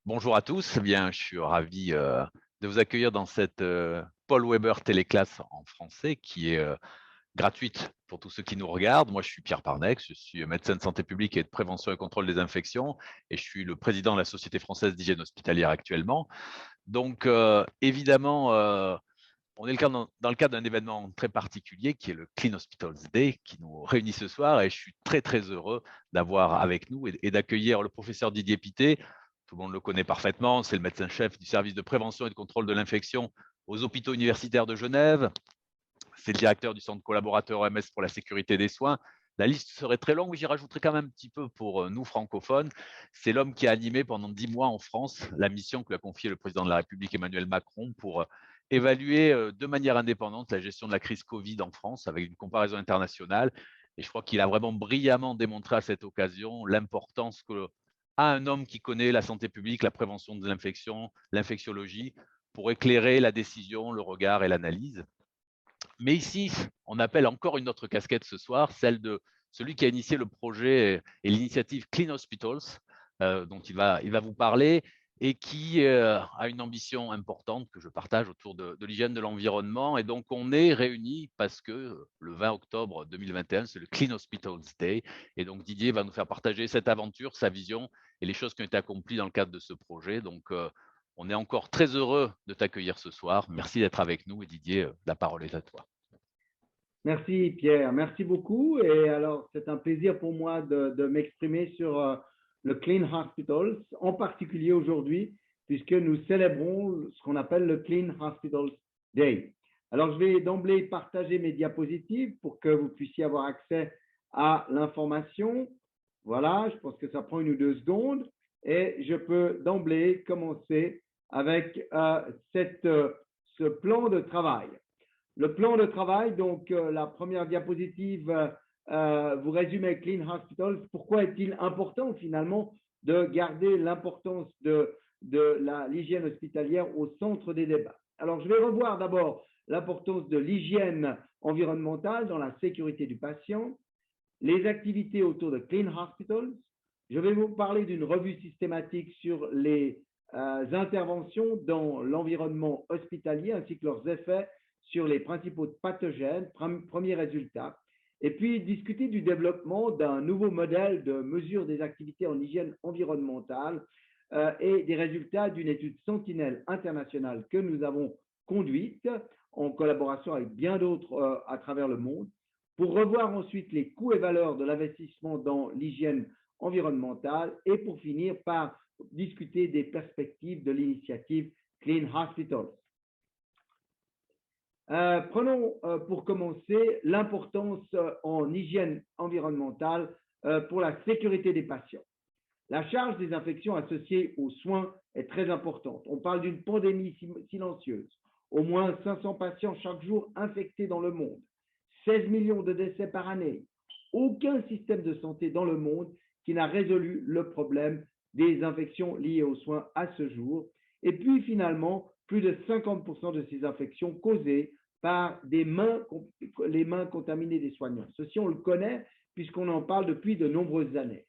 Bonjour à tous. Eh bien, je suis ravi, de vous accueillir dans cette, Paul Weber téléclasse en français qui est, gratuite pour tous ceux qui nous regardent. Moi, je suis Pierre Parnex, je suis médecin de santé publique et de prévention et contrôle des infections et je suis le président de la Société française d'hygiène hospitalière actuellement. Donc, évidemment, on est dans le cadre d'un événement très particulier qui est le Clean Hospitals Day qui nous réunit ce soir et je suis très, très heureux d'avoir avec nous et d'accueillir le professeur Didier Pittet. Tout le monde le connaît parfaitement, c'est le médecin-chef du service de prévention et de contrôle de l'infection aux hôpitaux universitaires de Genève. C'est le directeur du centre collaborateur OMS pour la sécurité des soins. La liste serait très longue, mais j'y rajouterai quand même un petit peu pour nous francophones. C'est l'homme qui a animé pendant 10 mois en France la mission que lui a confiée le président de la République Emmanuel Macron pour évaluer de manière indépendante la gestion de la crise Covid en France avec une comparaison internationale. Et je crois qu'il a vraiment brillamment démontré à cette occasion l'importance que a un homme qui connaît la santé publique, la prévention de l'infection, l'infectiologie, pour éclairer la décision, le regard et l'analyse. Mais ici, on appelle encore une autre casquette ce soir, celle de celui qui a initié le projet et l'initiative Clean Hospitals, dont il va vous parler, et qui a une ambition importante que je partage autour de l'hygiène de l'environnement. Et donc, on est réunis parce que le 20 octobre 2021, c'est le Clean Hospitals Day. Et donc, Didier va nous faire partager cette aventure, sa vision et les choses qui ont été accomplies dans le cadre de ce projet. Donc, on est encore très heureux de t'accueillir ce soir. Merci d'être avec nous et Didier, la parole est à toi. Merci Pierre, merci beaucoup. Et alors, c'est un plaisir pour moi de m'exprimer sur le Clean Hospitals, en particulier aujourd'hui, puisque nous célébrons ce qu'on appelle le Clean Hospitals Day. Alors, je vais d'emblée partager mes diapositives pour que vous puissiez avoir accès à l'information. Voilà, je pense que ça prend 1 ou 2 secondes. Et je peux d'emblée commencer avec ce plan de travail. Le plan de travail, donc la première diapositive vous résumez Clean Hospitals. Pourquoi est-il important finalement de garder l'importance de l'hygiène hospitalière au centre des débats? Alors, je vais revoir d'abord l'importance de l'hygiène environnementale dans la sécurité du patient, les activités autour de Clean Hospitals. Je vais vous parler d'une revue systématique sur les interventions dans l'environnement hospitalier ainsi que leurs effets sur les principaux pathogènes, premier résultat, et puis discuter du développement d'un nouveau modèle de mesure des activités en hygiène environnementale et des résultats d'une étude Sentinelle internationale que nous avons conduite en collaboration avec bien d'autres à travers le monde, pour revoir ensuite les coûts et valeurs de l'investissement dans l'hygiène environnementale et pour finir par discuter des perspectives de l'initiative Clean Hospitals. Prenons pour commencer l'importance en hygiène environnementale pour la sécurité des patients. La charge des infections associées aux soins est très importante. On parle d'une pandémie silencieuse. Au moins 500 patients chaque jour infectés dans le monde. 16 millions de décès par année. Aucun système de santé dans le monde qui n'a résolu le problème des infections liées aux soins à ce jour. Et puis finalement, plus de 50% de ces infections causées par les mains contaminées des soignants. Ceci, on le connaît puisqu'on en parle depuis de nombreuses années.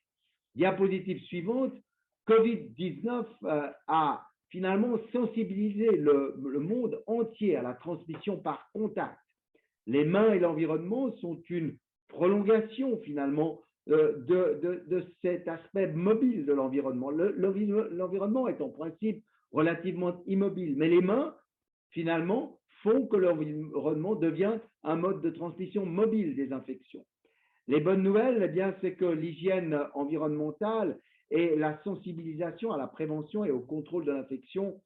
Diapositive suivante, Covid-19 a finalement sensibilisé le monde entier à la transmission par contact. Les mains et l'environnement sont une prolongation finalement de cet aspect mobile de l'environnement. L'environnement est en principe relativement immobile, mais les mains finalement font que l'environnement devient un mode de transmission mobile des infections. Les bonnes nouvelles, eh bien, c'est que l'hygiène environnementale et la sensibilisation à la prévention et au contrôle de l'infection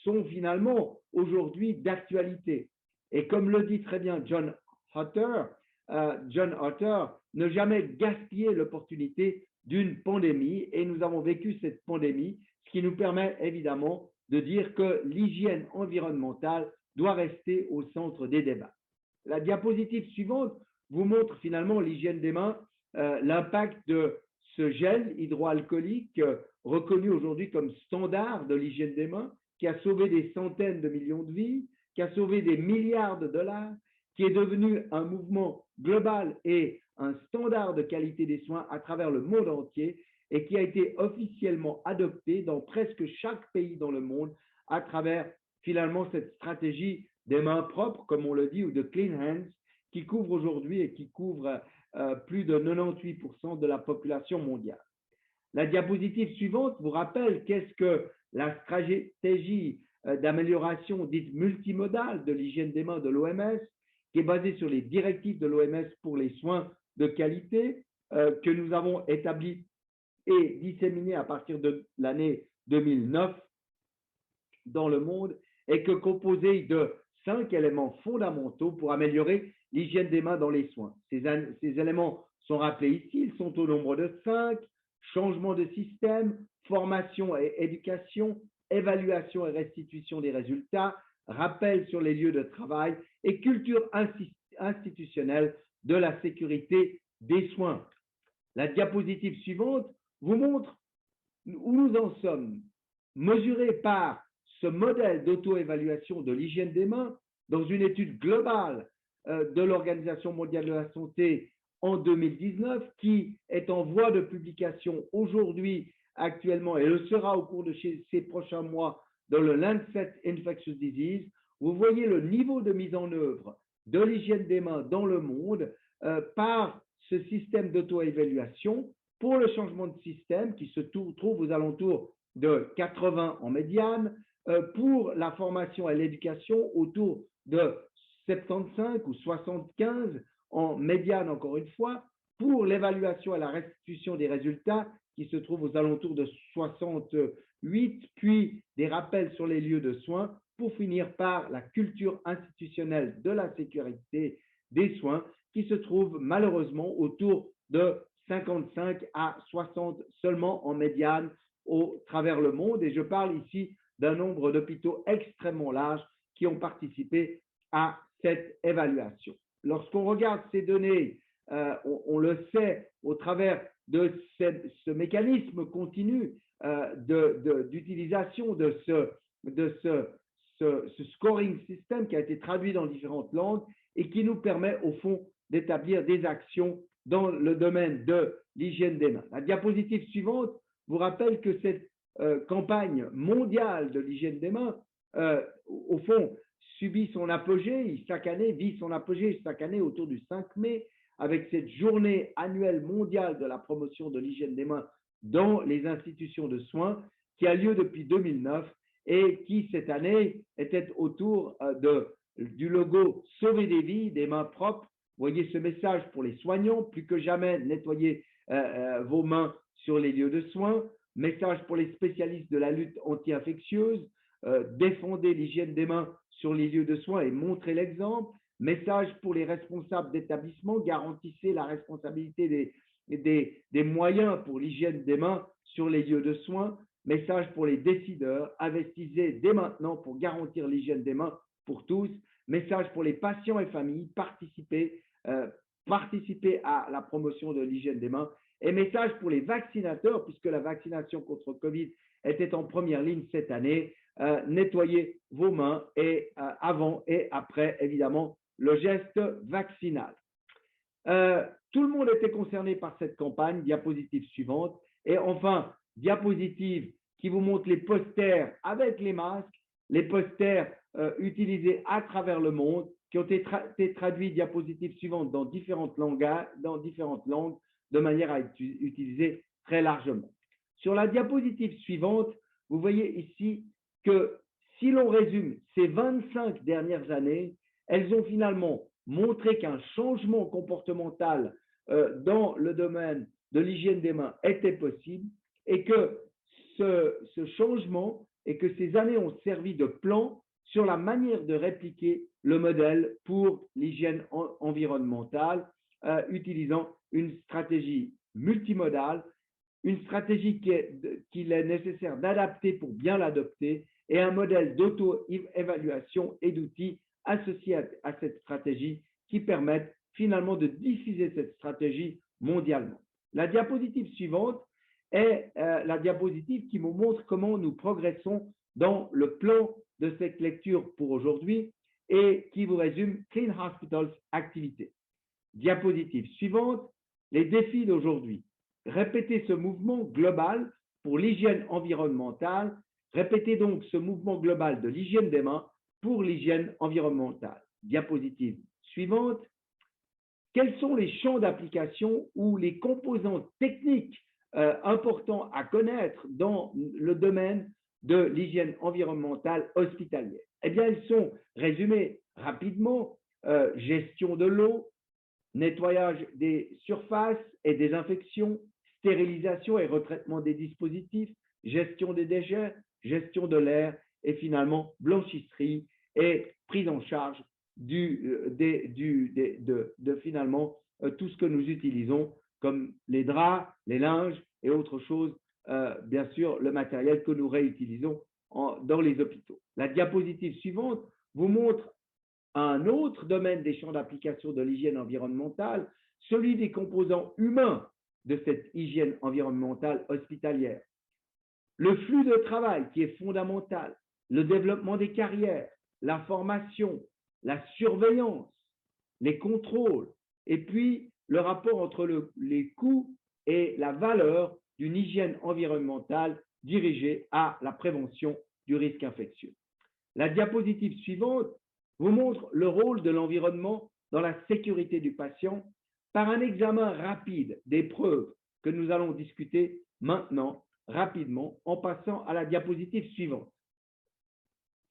sont finalement aujourd'hui d'actualité. Et comme le dit très bien John Otter, ne jamais gaspiller l'opportunité d'une pandémie. Et nous avons vécu cette pandémie, ce qui nous permet évidemment de dire que l'hygiène environnementale doit rester au centre des débats. La diapositive suivante vous montre finalement l'hygiène des mains, l'impact de ce gel hydroalcoolique reconnu aujourd'hui comme standard de l'hygiène des mains, qui a sauvé des centaines de millions de vies, qui a sauvé des milliards de dollars, qui est devenu un mouvement global et un standard de qualité des soins à travers le monde entier. et qui a été officiellement adopté dans presque chaque pays dans le monde à travers finalement cette stratégie des mains propres, comme on le dit, ou de clean hands, qui couvre aujourd'hui et qui couvre plus de 98% de la population mondiale. La diapositive suivante vous rappelle qu'est-ce que la stratégie d'amélioration dite multimodale de l'hygiène des mains de l'OMS, qui est basée sur les directives de l'OMS pour les soins de qualité que nous avons établies et disséminées à partir de l'année 2009 dans le monde, et que composée de 5 éléments fondamentaux pour améliorer l'hygiène des mains dans les soins. Ces éléments sont rappelés ici, ils sont au nombre de 5: changement de système, formation et éducation, évaluation et restitution des résultats, rappel sur les lieux de travail et culture institutionnelle de la sécurité des soins. La diapositive suivante vous montre où nous en sommes, mesuré par ce modèle d'auto-évaluation de l'hygiène des mains dans une étude globale de l'Organisation mondiale de la santé en 2019, qui est en voie de publication aujourd'hui, actuellement, et le sera au cours de ces prochains mois dans le Lancet Infectious Disease. Vous voyez le niveau de mise en œuvre de l'hygiène des mains dans le monde par ce système d'auto-évaluation pour le changement de système qui se trouve aux alentours de 80 en médiane, pour la formation et l'éducation autour de 75 ou 75 en médiane, encore une fois, pour l'évaluation et la restitution des résultats qui se trouvent aux alentours de 68, puis des rappels sur les lieux de soins, pour finir par la culture institutionnelle de la sécurité des soins qui se trouve malheureusement autour de 55 à 60 seulement en médiane au travers le monde. Et je parle ici d'un nombre d'hôpitaux extrêmement large qui ont participé à cette évaluation. Lorsqu'on regarde ces données, on le sait au travers de ce mécanisme continu d'utilisation de ce scoring system qui a été traduit dans différentes langues et qui nous permet au fond d'établir des actions dans le domaine de l'hygiène des mains. La diapositive suivante vous rappelle que cette campagne mondiale de l'hygiène des mains, au fond, subit son apogée chaque année, vit son apogée chaque année autour du 5 mai, avec cette journée annuelle mondiale de la promotion de l'hygiène des mains dans les institutions de soins, qui a lieu depuis 2009 et qui, cette année, était autour du logo « Sauver des vies, des mains propres ». Vous voyez ce message pour les soignants: plus que jamais, nettoyez vos mains sur les lieux de soins. Message pour les spécialistes de la lutte anti-infectieuse: défendez l'hygiène des mains sur les lieux de soins et montrez l'exemple. Message pour les responsables d'établissement: garantissez la responsabilité des moyens pour l'hygiène des mains sur les lieux de soins. Message pour les décideurs: investissez dès maintenant pour garantir l'hygiène des mains pour tous. Message pour les patients et familles: participez à la promotion de l'hygiène des mains. Et message pour les vaccinateurs, puisque la vaccination contre Covid était en première ligne cette année: nettoyez vos mains avant et après, évidemment, le geste vaccinal. Tout le monde était concerné par cette campagne. Diapositive suivante. Et enfin, diapositive qui vous montre les posters avec les masques, les posters utilisés à travers le monde, qui ont été traduits, diapositive suivante, dans différentes langues, de manière à être utilisés très largement. Sur la diapositive suivante, vous voyez ici que si l'on résume ces 25 dernières années, elles ont finalement montré qu'un changement comportemental dans le domaine de l'hygiène des mains était possible, et que ce changement et que ces années ont servi de plan sur la manière de répliquer le modèle pour l'hygiène environnementale, utilisant une stratégie multimodale, une stratégie qu'il est nécessaire d'adapter pour bien l'adopter, et un modèle d'auto-évaluation et d'outils associés à cette stratégie qui permettent finalement de diffuser cette stratégie mondialement. La diapositive suivante est la diapositive qui nous montre comment nous progressons dans le plan de cette lecture pour aujourd'hui et qui vous résume Clean Hospitals activité. Diapositive suivante, les défis d'aujourd'hui. répétez ce mouvement global pour l'hygiène environnementale. Répétez donc ce mouvement global de l'hygiène des mains pour l'hygiène environnementale. Diapositive suivante. Quels sont les champs d'application ou les composants techniques importants à connaître dans le domaine de l'hygiène environnementale hospitalière? Eh bien, elles sont résumées rapidement. Gestion de l'eau, nettoyage des surfaces et désinfection, stérilisation et retraitement des dispositifs, gestion des déchets, gestion de l'air et finalement blanchisserie et prise en charge finalement tout ce que nous utilisons comme les draps, les linges et autres choses, bien sûr le matériel que nous réutilisons dans les hôpitaux. La diapositive suivante vous montre un autre domaine des champs d'application de l'hygiène environnementale, celui des composants humains de cette hygiène environnementale hospitalière. Le flux de travail qui est fondamental, le développement des carrières, la formation, la surveillance, les contrôles, et puis le rapport entre les coûts et la valeur d'une hygiène environnementale dirigée à la prévention du risque infectieux. La diapositive suivante vous montre le rôle de l'environnement dans la sécurité du patient par un examen rapide des preuves que nous allons discuter maintenant rapidement en passant à la diapositive suivante.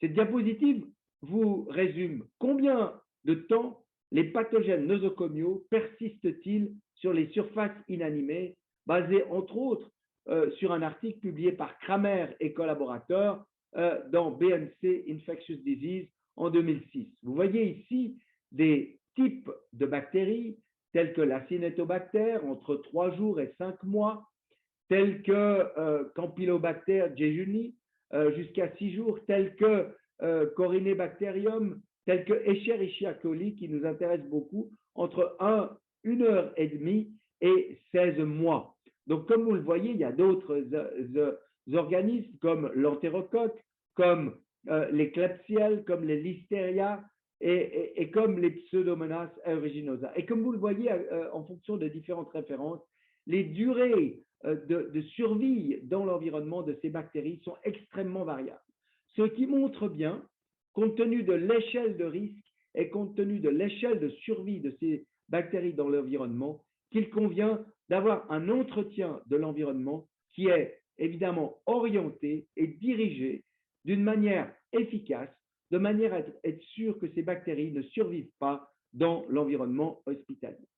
Cette diapositive vous résume combien de temps les pathogènes nosocomiaux persistent-ils sur les surfaces inanimées, basé entre autres sur un article publié par Kramer et collaborateurs dans BMC Infectious Disease en 2006. Vous voyez ici des types de bactéries telles que l'Acinetobacter entre 3 jours et 5 mois, telles que Campylobacter jejuni jusqu'à 6 jours, telles que Corynebacterium, telles que Escherichia coli qui nous intéresse beaucoup, entre 1 heure et demie et 16 mois. Donc, comme vous le voyez, il y a d'autres organismes comme l'entérocoque, comme les Klebsiella, comme les Listeria et comme les Pseudomonas aeruginosa. Et comme vous le voyez, en fonction de différentes références, les durées de survie dans l'environnement de ces bactéries sont extrêmement variables. Ce qui montre bien, compte tenu de l'échelle de risque et compte tenu de l'échelle de survie de ces bactéries dans l'environnement, qu'il convient d'avoir un entretien de l'environnement qui est évidemment orienté et dirigé d'une manière efficace, de manière à être sûr que ces bactéries ne survivent pas dans l'environnement hospitalier.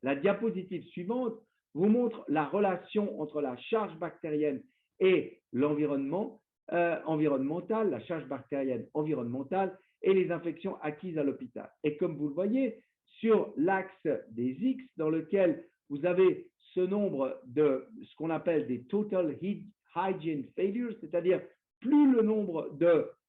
La diapositive suivante vous montre la relation entre la charge bactérienne et l'environnement environnemental, la charge bactérienne environnementale et les infections acquises à l'hôpital. Et comme vous le voyez, sur l'axe des X, dans lequel vous avez ce nombre de ce qu'on appelle des total hygiene failures, c'est-à-dire plus le nombre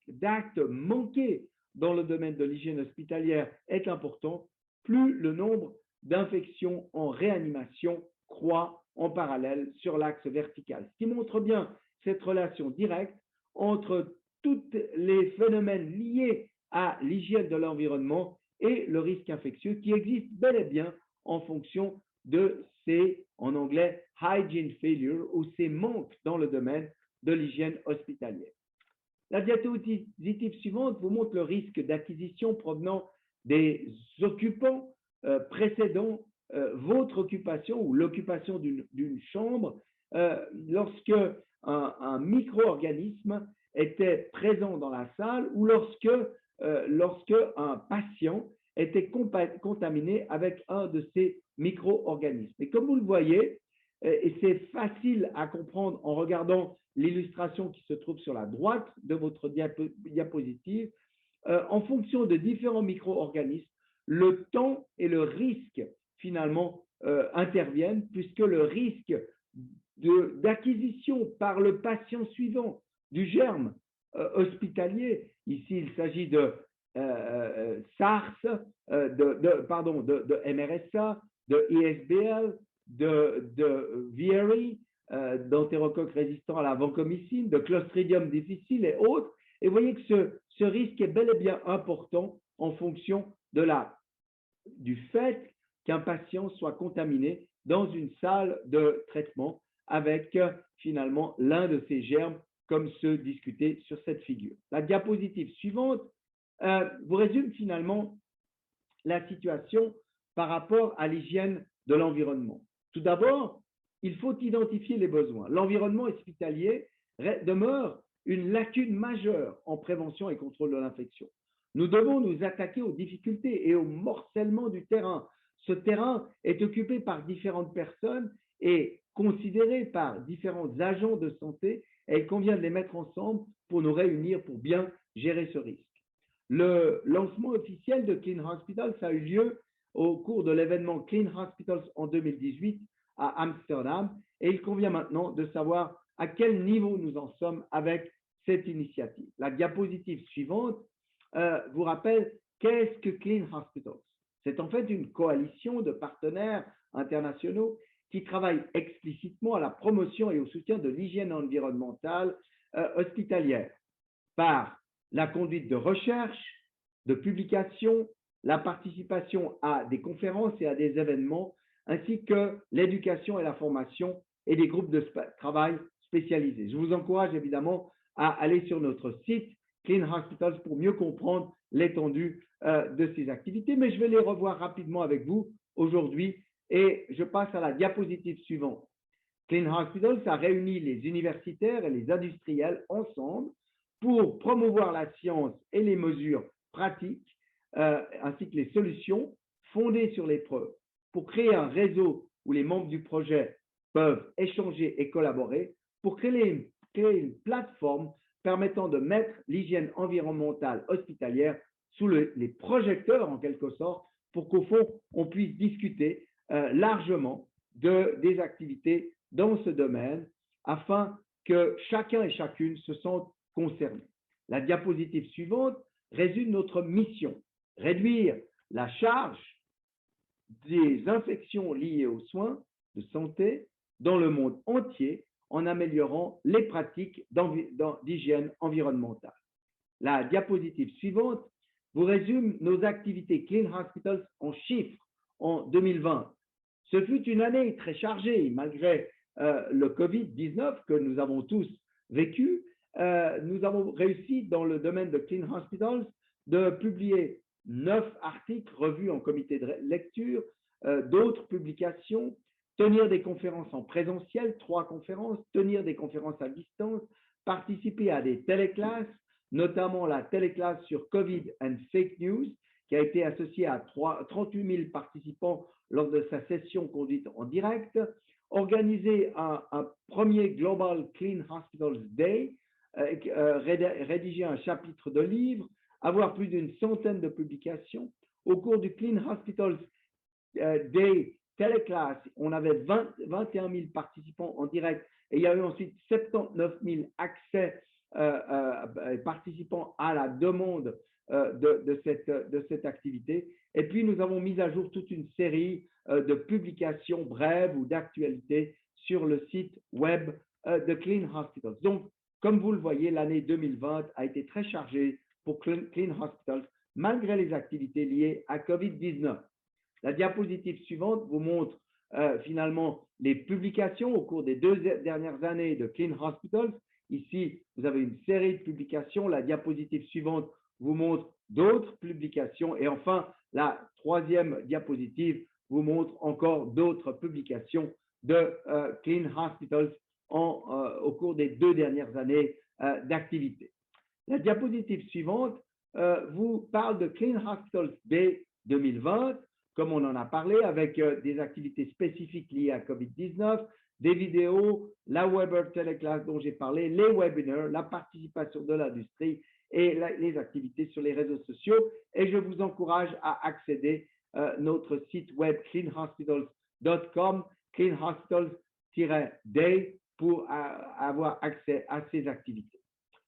d'actes manqués dans le domaine de l'hygiène hospitalière est important, plus le nombre d'infections en réanimation croît en parallèle sur l'axe vertical. Ce qui montre bien cette relation directe entre tous les phénomènes liés à l'hygiène de l'environnement et le risque infectieux qui existe bel et bien en fonction de ces, en anglais, hygiene failure ou ces manques dans le domaine de l'hygiène hospitalière. La diapositive suivante vous montre le risque d'acquisition provenant des occupants précédant votre occupation ou l'occupation d'une chambre lorsque un micro-organisme était présent dans la salle ou lorsque un patient était contaminé avec un de ces micro-organismes. Et comme vous le voyez, et c'est facile à comprendre en regardant l'illustration qui se trouve sur la droite de votre diapositive, en fonction de différents micro-organismes, le temps et le risque finalement interviennent puisque le risque d'acquisition par le patient suivant du germe hospitalier, ici il s'agit de SARS, de MRSA, de ISBL, de VRE, d'entérocoque résistant à la vancomycine, de Clostridium difficile et autres. Et vous voyez que ce risque est bel et bien important en fonction du fait qu'un patient soit contaminé dans une salle de traitement avec finalement l'un de ces germes comme ceux discutés sur cette figure. La diapositive suivante vous résume finalement la situation par rapport à l'hygiène de l'environnement. Tout d'abord, il faut identifier les besoins. L'environnement hospitalier demeure une lacune majeure en prévention et contrôle de l'infection. Nous devons nous attaquer aux difficultés et au morcellement du terrain. Ce terrain est occupé par différentes personnes et considéré par différents agents de santé et il convient de les mettre ensemble pour nous réunir pour bien gérer ce risque. Le lancement officiel de Clean Hospitals a eu lieu au cours de l'événement Clean Hospitals en 2018 à Amsterdam et il convient maintenant de savoir à quel niveau nous en sommes avec cette initiative. La diapositive suivante vous rappelle qu'est-ce que Clean Hospitals. C'est en fait une coalition de partenaires internationaux qui travaillent explicitement à la promotion et au soutien de l'hygiène environnementale hospitalière par la conduite de recherche, de publications, la participation à des conférences et à des événements, ainsi que l'éducation et la formation et des groupes de travail spécialisés. Je vous encourage évidemment à aller sur notre site Clean Hospitals pour mieux comprendre l'étendue de ces activités, mais je vais les revoir rapidement avec vous aujourd'hui et je passe à la diapositive suivante. Clean Hospitals a réuni les universitaires et les industriels ensemble pour promouvoir la science et les mesures pratiques, ainsi que les solutions fondées sur les preuves, pour créer un réseau où les membres du projet peuvent échanger et collaborer, pour créer une plateforme permettant de mettre l'hygiène environnementale hospitalière sous les projecteurs, en quelque sorte, pour qu'au fond, on puisse discuter largement des activités dans ce domaine, afin que chacun et chacune se sentent concernés. La diapositive suivante résume notre mission, réduire la charge des infections liées aux soins de santé dans le monde entier en améliorant les pratiques d'hygiène environnementale. La diapositive suivante vous résume nos activités Clean Hospitals en chiffres en 2020. Ce fut une année très chargée malgré le Covid-19 que nous avons tous vécu. Nous avons réussi dans le domaine de Clean Hospitals de publier 9 articles revus en comité de lecture, d'autres publications, tenir des conférences en présentiel, 3 conférences, tenir des conférences à distance, participer à des téléclasses, notamment la téléclasse sur Covid and Fake News, qui a été associée à 38 000 participants lors de sa session conduite en direct, organiser un premier Global Clean Hospitals Day, rédiger un chapitre de livre, avoir plus d'une centaine de publications. Au cours du Clean Hospitals Day téléclasse, on avait 21 000 participants en direct et il y a eu ensuite 79 000 accès participants à la demande de cette activité. Et puis, nous avons mis à jour toute une série de publications brèves ou d'actualités sur le site web de Clean Hospitals. Donc, comme vous le voyez, l'année 2020 a été très chargée pour Clean Hospitals, malgré les activités liées à COVID-19. La diapositive suivante vous montre finalement les publications au cours des 2 dernières années de Clean Hospitals. Ici, vous avez une série de publications. La diapositive suivante vous montre d'autres publications. Et enfin, la 3e diapositive vous montre encore d'autres publications de Clean Hospitals au cours des 2 dernières années d'activité. La diapositive suivante vous parle de Clean Hospitals Day 2020, comme on en a parlé, avec des activités spécifiques liées à COVID-19, des vidéos, la Weber Teleclass dont j'ai parlé, les webinaires, la participation de l'industrie et les activités sur les réseaux sociaux. Et je vous encourage à accéder à notre site web cleanhospitals.com, cleanhospitals-day, pour avoir accès à ces activités.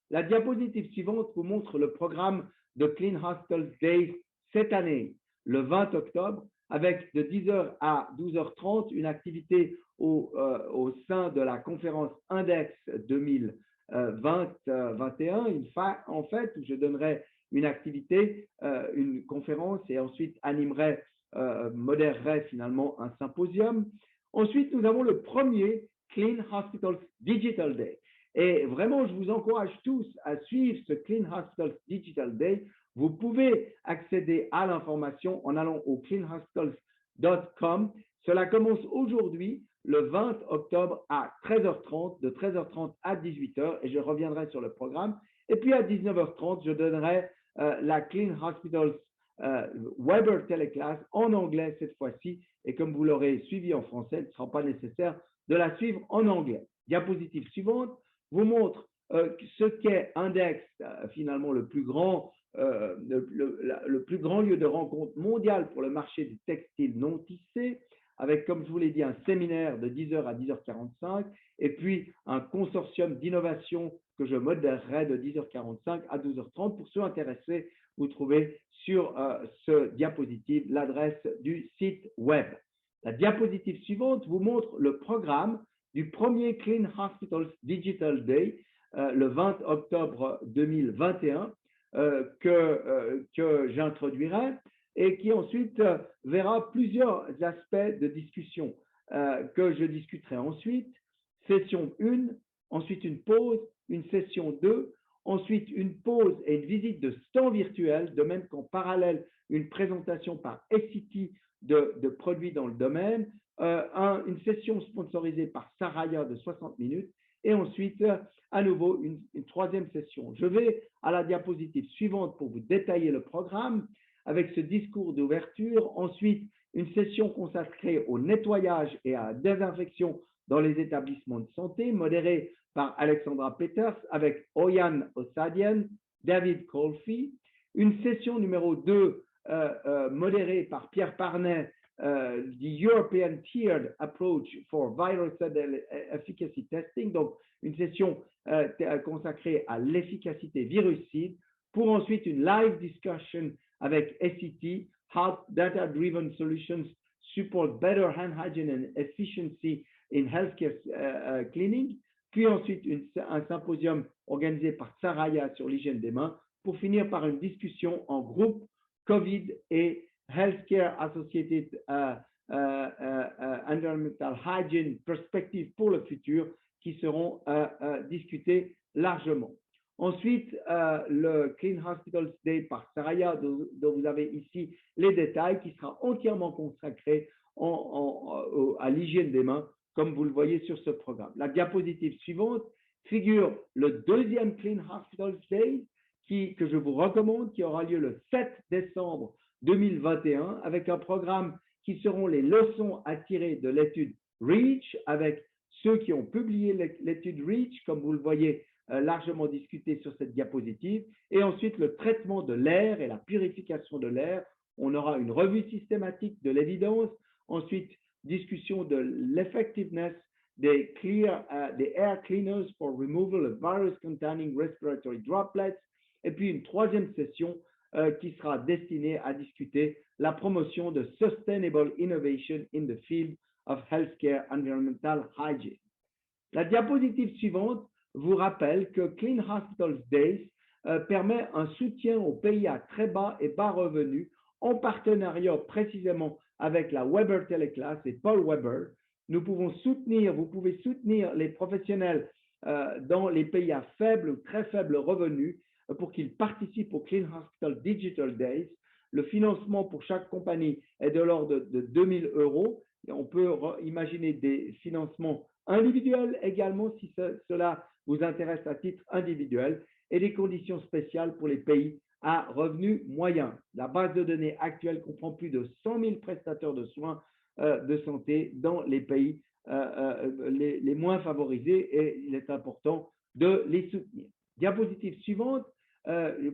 La diapositive suivante vous montre le programme de Clean Hospitals Days cette année, le 20 octobre, avec de 10h à 12h30 une activité au sein de la conférence Index 2020-21. En fait, où je donnerai une activité, une conférence et ensuite animerai modérerait finalement un symposium. Ensuite, nous avons le premier Clean Hospitals Digital Day. Et vraiment, je vous encourage tous à suivre ce Clean Hospitals Digital Day. Vous pouvez accéder à l'information en allant au cleanhospitals.com. Cela commence aujourd'hui, le 20 octobre à 13h30, de 13h30 à 18h, et je reviendrai sur le programme. Et puis à 19h30, je donnerai la Clean Hospitals Weber Teleclass en anglais cette fois-ci. Et comme vous l'aurez suivi en français, il ne sera pas nécessaire de la suivre en anglais. Diapositive suivante vous montre ce qu'est Index, finalement le plus grand lieu de rencontre mondial pour le marché du textile non tissé, avec, comme je vous l'ai dit, un séminaire de 10h à 10h45, et puis un consortium d'innovation que je modérerai de 10h45 à 12h30. Pour ceux intéressés, vous trouvez sur ce diapositive l'adresse du site web. La diapositive suivante vous montre le programme du premier Clean Hospitals Digital Day, le 20 octobre 2021, que j'introduirai et qui ensuite verra plusieurs aspects de discussion que je discuterai ensuite. Session 1, ensuite une pause, une session 2, ensuite une pause et une visite de stand virtuel, de même qu'en parallèle, une présentation par SCT de produits dans le domaine, une session sponsorisée par Saraya de 60 minutes, et ensuite, à nouveau, une troisième session. Je vais à la diapositive suivante pour vous détailler le programme avec ce discours d'ouverture. Ensuite, une session consacrée au nettoyage et à la désinfection dans les établissements de santé, modérée par Alexandra Peters avec Oyan Osadian, David Colfi. Une session numéro 2 modérée par Pierre Parnet, the European Tiered Approach for Viricide Efficacy Testing, donc une session consacrée à l'efficacité virucide, pour ensuite une live discussion avec SCT, How Data-Driven Solutions Support Better Hand Hygiene and Efficiency in Healthcare Cleaning, puis ensuite un symposium organisé par Saraya sur l'hygiène des mains, pour finir par une discussion en groupe COVID et Healthcare Associated Environmental Hygiene Perspective pour le futur, qui seront discutés largement. Ensuite, le Clean Hospitals Day par Saraya, dont vous avez ici les détails, qui sera entièrement consacré à l'hygiène des mains, comme vous le voyez sur ce programme. La diapositive suivante figure le deuxième Clean Hospitals Day, que je vous recommande, qui aura lieu le 7 décembre 2021, avec un programme qui seront les leçons à tirer de l'étude REACH, avec ceux qui ont publié l'étude REACH, comme vous le voyez largement discuté sur cette diapositive, et ensuite le traitement de l'air et la purification de l'air. On aura une revue systématique de l'évidence, ensuite discussion de l'effectiveness des air cleaners for removal of virus-containing respiratory droplets, et puis une troisième session qui sera destinée à discuter la promotion de Sustainable Innovation in the Field of Healthcare Environmental Hygiene. La diapositive suivante vous rappelle que Clean Hospitals Days permet un soutien aux pays à très bas et bas revenus, en partenariat précisément avec la Weber Teleclass et Paul Weber. Vous pouvez soutenir les professionnels dans les pays à faible ou très faible revenu pour qu'ils participent au Clean Hospital Digital Days. Le financement pour chaque compagnie est de l'ordre de 2 000 €. Et on peut imaginer des financements individuels également si cela vous intéresse à titre individuel, et des conditions spéciales pour les pays à revenus moyens. La base de données actuelle comprend plus de 100 000 prestataires de soins de santé dans les pays les moins favorisés, et il est important de les soutenir. Diapositive suivante.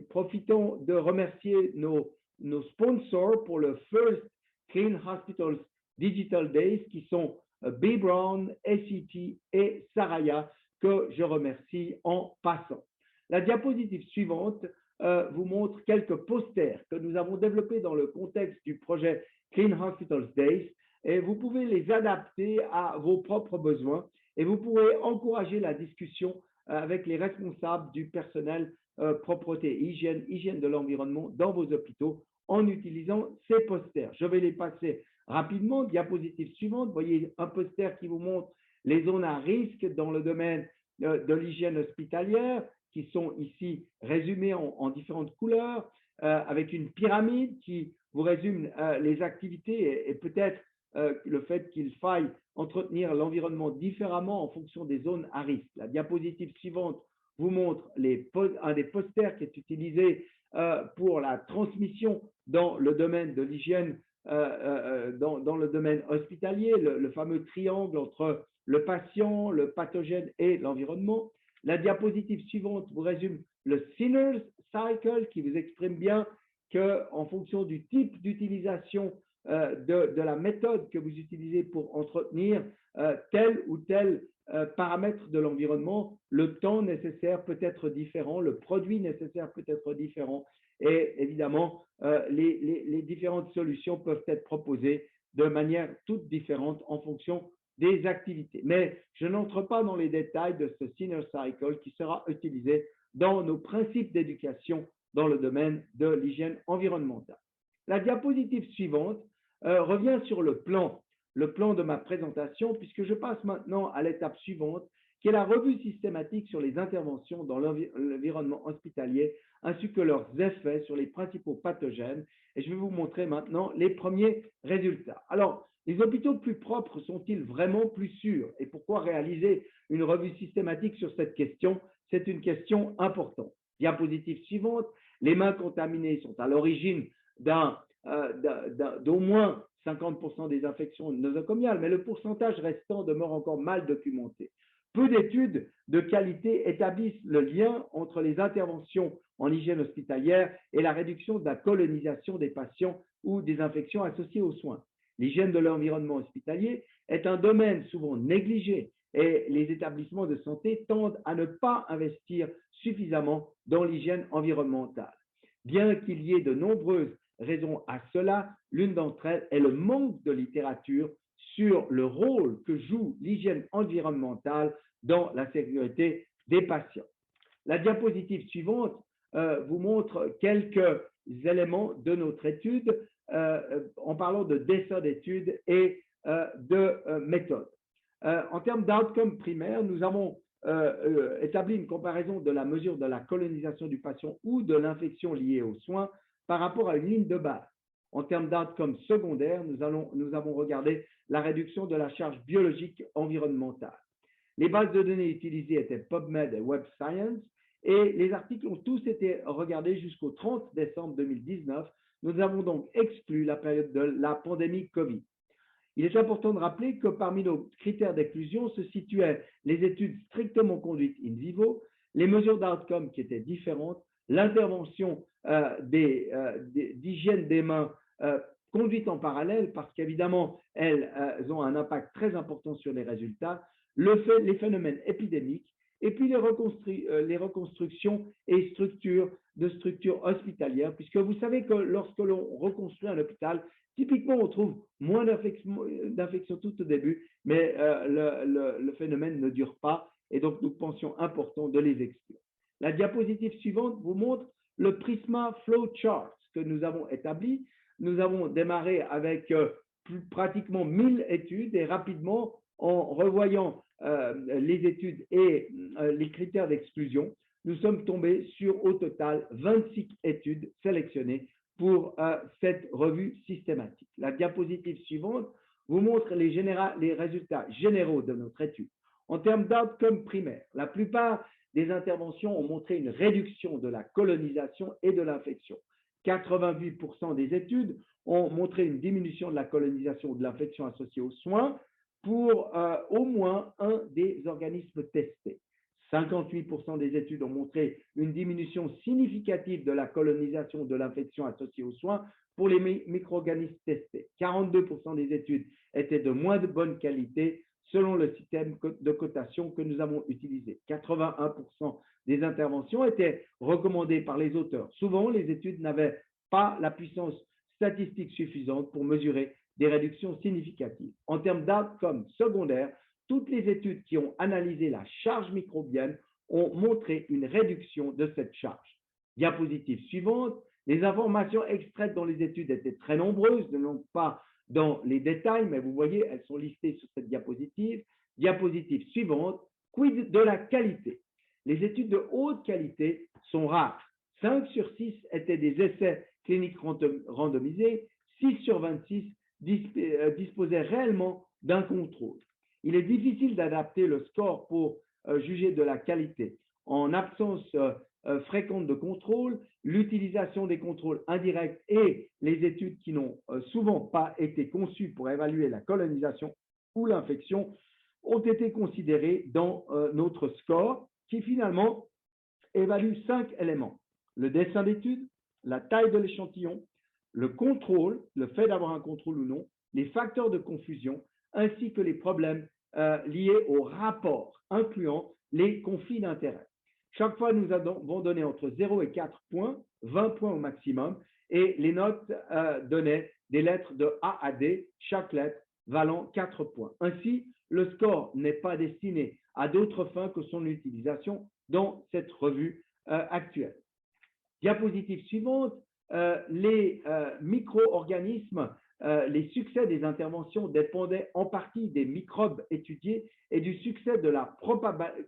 Profitons de remercier nos sponsors pour le First Clean Hospitals Digital Days, qui sont B. Brown, SCT et Saraya, que je remercie en passant. La diapositive suivante vous montre quelques posters que nous avons développés dans le contexte du projet Clean Hospitals Days, et vous pouvez les adapter à vos propres besoins, et vous pourrez encourager la discussion avec les responsables du personnel propreté, hygiène de l'environnement dans vos hôpitaux en utilisant ces posters. Je vais les passer rapidement. Diapositive suivante. Vous voyez un poster qui vous montre les zones à risque dans le domaine de l'hygiène hospitalière, qui sont ici résumées en différentes couleurs, avec une pyramide qui vous résume les activités et peut-être le fait qu'il faille entretenir l'environnement différemment en fonction des zones à risque. La diapositive suivante vous montre un des posters qui est utilisé pour la transmission dans le domaine de l'hygiène, dans le domaine hospitalier, le fameux triangle entre le patient, le pathogène et l'environnement. La diapositive suivante vous résume le Sinner's Cycle qui vous exprime bien qu'en fonction du type d'utilisation de la méthode que vous utilisez pour entretenir tel ou tel paramètre de l'environnement, le temps nécessaire peut être différent, le produit nécessaire peut être différent et évidemment, les différentes solutions peuvent être proposées de manière toute différente en fonction des activités. Mais je n'entre pas dans les détails de ce Sinner's Cycle qui sera utilisé dans nos principes d'éducation dans le domaine de l'hygiène environnementale. La diapositive suivante revient sur le plan de ma présentation, puisque je passe maintenant à l'étape suivante, qui est la revue systématique sur les interventions dans l'environnement hospitalier, ainsi que leurs effets sur les principaux pathogènes. Et je vais vous montrer maintenant les premiers résultats. Alors, les hôpitaux plus propres sont-ils vraiment plus sûrs? Et pourquoi réaliser une revue systématique sur cette question? C'est une question importante. Diapositive suivante, les mains contaminées sont à l'origine d'au moins 50% des infections nosocomiales, mais le pourcentage restant demeure encore mal documenté. Peu d'études de qualité établissent le lien entre les interventions en hygiène hospitalière et la réduction de la colonisation des patients ou des infections associées aux soins. L'hygiène de l'environnement hospitalier est un domaine souvent négligé et les établissements de santé tendent à ne pas investir suffisamment dans l'hygiène environnementale. Bien qu'il y ait de nombreuses raisons à cela, l'une d'entre elles est le manque de littérature sur le rôle que joue l'hygiène environnementale dans la sécurité des patients. La diapositive suivante vous montre quelques éléments de notre étude en parlant de dessin d'études et de méthode. En termes d'outcome primaire, nous avons établi une comparaison de la mesure de la colonisation du patient ou de l'infection liée aux soins par rapport à une ligne de base. En termes d'outcome secondaire, nous avons regardé la réduction de la charge biologique environnementale. Les bases de données utilisées étaient PubMed et Web Science et les articles ont tous été regardés jusqu'au 30 décembre 2019. Nous avons donc exclu la période de la pandémie Covid. Il est important de rappeler que parmi nos critères d'exclusion se situaient les études strictement conduites in vivo, les mesures d'outcome qui étaient différentes, l'intervention d'hygiène des mains conduite en parallèle parce qu'évidemment, elles ont un impact très important sur les résultats, les phénomènes épidémiques et puis les reconstructions et structures hospitalières, puisque vous savez que lorsque l'on reconstruit un hôpital, typiquement, on trouve moins d'infections tout au début, mais le phénomène ne dure pas et donc nous pensions important de les exclure. La diapositive suivante vous montre le Prisma Flow Chart que nous avons établi. Nous avons démarré avec pratiquement 1000 études et rapidement, en revoyant les études et les critères d'exclusion, nous sommes tombés sur au total 26 études sélectionnées pour cette revue systématique. La diapositive suivante vous montre les résultats généraux de notre étude. En termes d'outcome primaire, la plupart des interventions ont montré une réduction de la colonisation et de l'infection. 88% des études ont montré une diminution de la colonisation ou de l'infection associée aux soins pour au moins un des organismes testés. 58% des études ont montré une diminution significative de la colonisation de l'infection associée aux soins pour les micro-organismes testés. 42% des études étaient de moins de bonne qualité selon le système de cotation que nous avons utilisé. 81% des interventions étaient recommandées par les auteurs. Souvent, les études n'avaient pas la puissance statistique suffisante pour mesurer des réductions significatives. En termes d'outcomes secondaires, toutes les études qui ont analysé la charge microbienne ont montré une réduction de cette charge. Diapositive suivante, Les informations extraites dans les études étaient très nombreuses, non pas dans les détails, mais vous voyez, elles sont listées sur cette diapositive. Diapositive suivante, quid de la qualité. Les études de haute qualité sont rares. 5 sur 6 étaient des essais cliniques randomisés, 6 sur 26 disposaient réellement d'un contrôle. Il est difficile d'adapter le score pour juger de la qualité. En absence fréquente de contrôle, l'utilisation des contrôles indirects et les études qui n'ont souvent pas été conçues pour évaluer la colonisation ou l'infection ont été considérées dans notre score qui finalement évalue 5 éléments. Le dessin d'étude, la taille de l'échantillon, le contrôle, le fait d'avoir un contrôle ou non, les facteurs de confusion, ainsi que les problèmes liés au rapport, incluant les conflits d'intérêts. Chaque fois, nous avons donné entre 0 et 4 points, 20 points au maximum, et les notes donnaient des lettres de A à D, chaque lettre valant 4 points. Ainsi, le score n'est pas destiné à d'autres fins que son utilisation dans cette revue actuelle. Diapositive suivante, les micro-organismes, les succès des interventions dépendaient en partie des microbes étudiés et du succès de la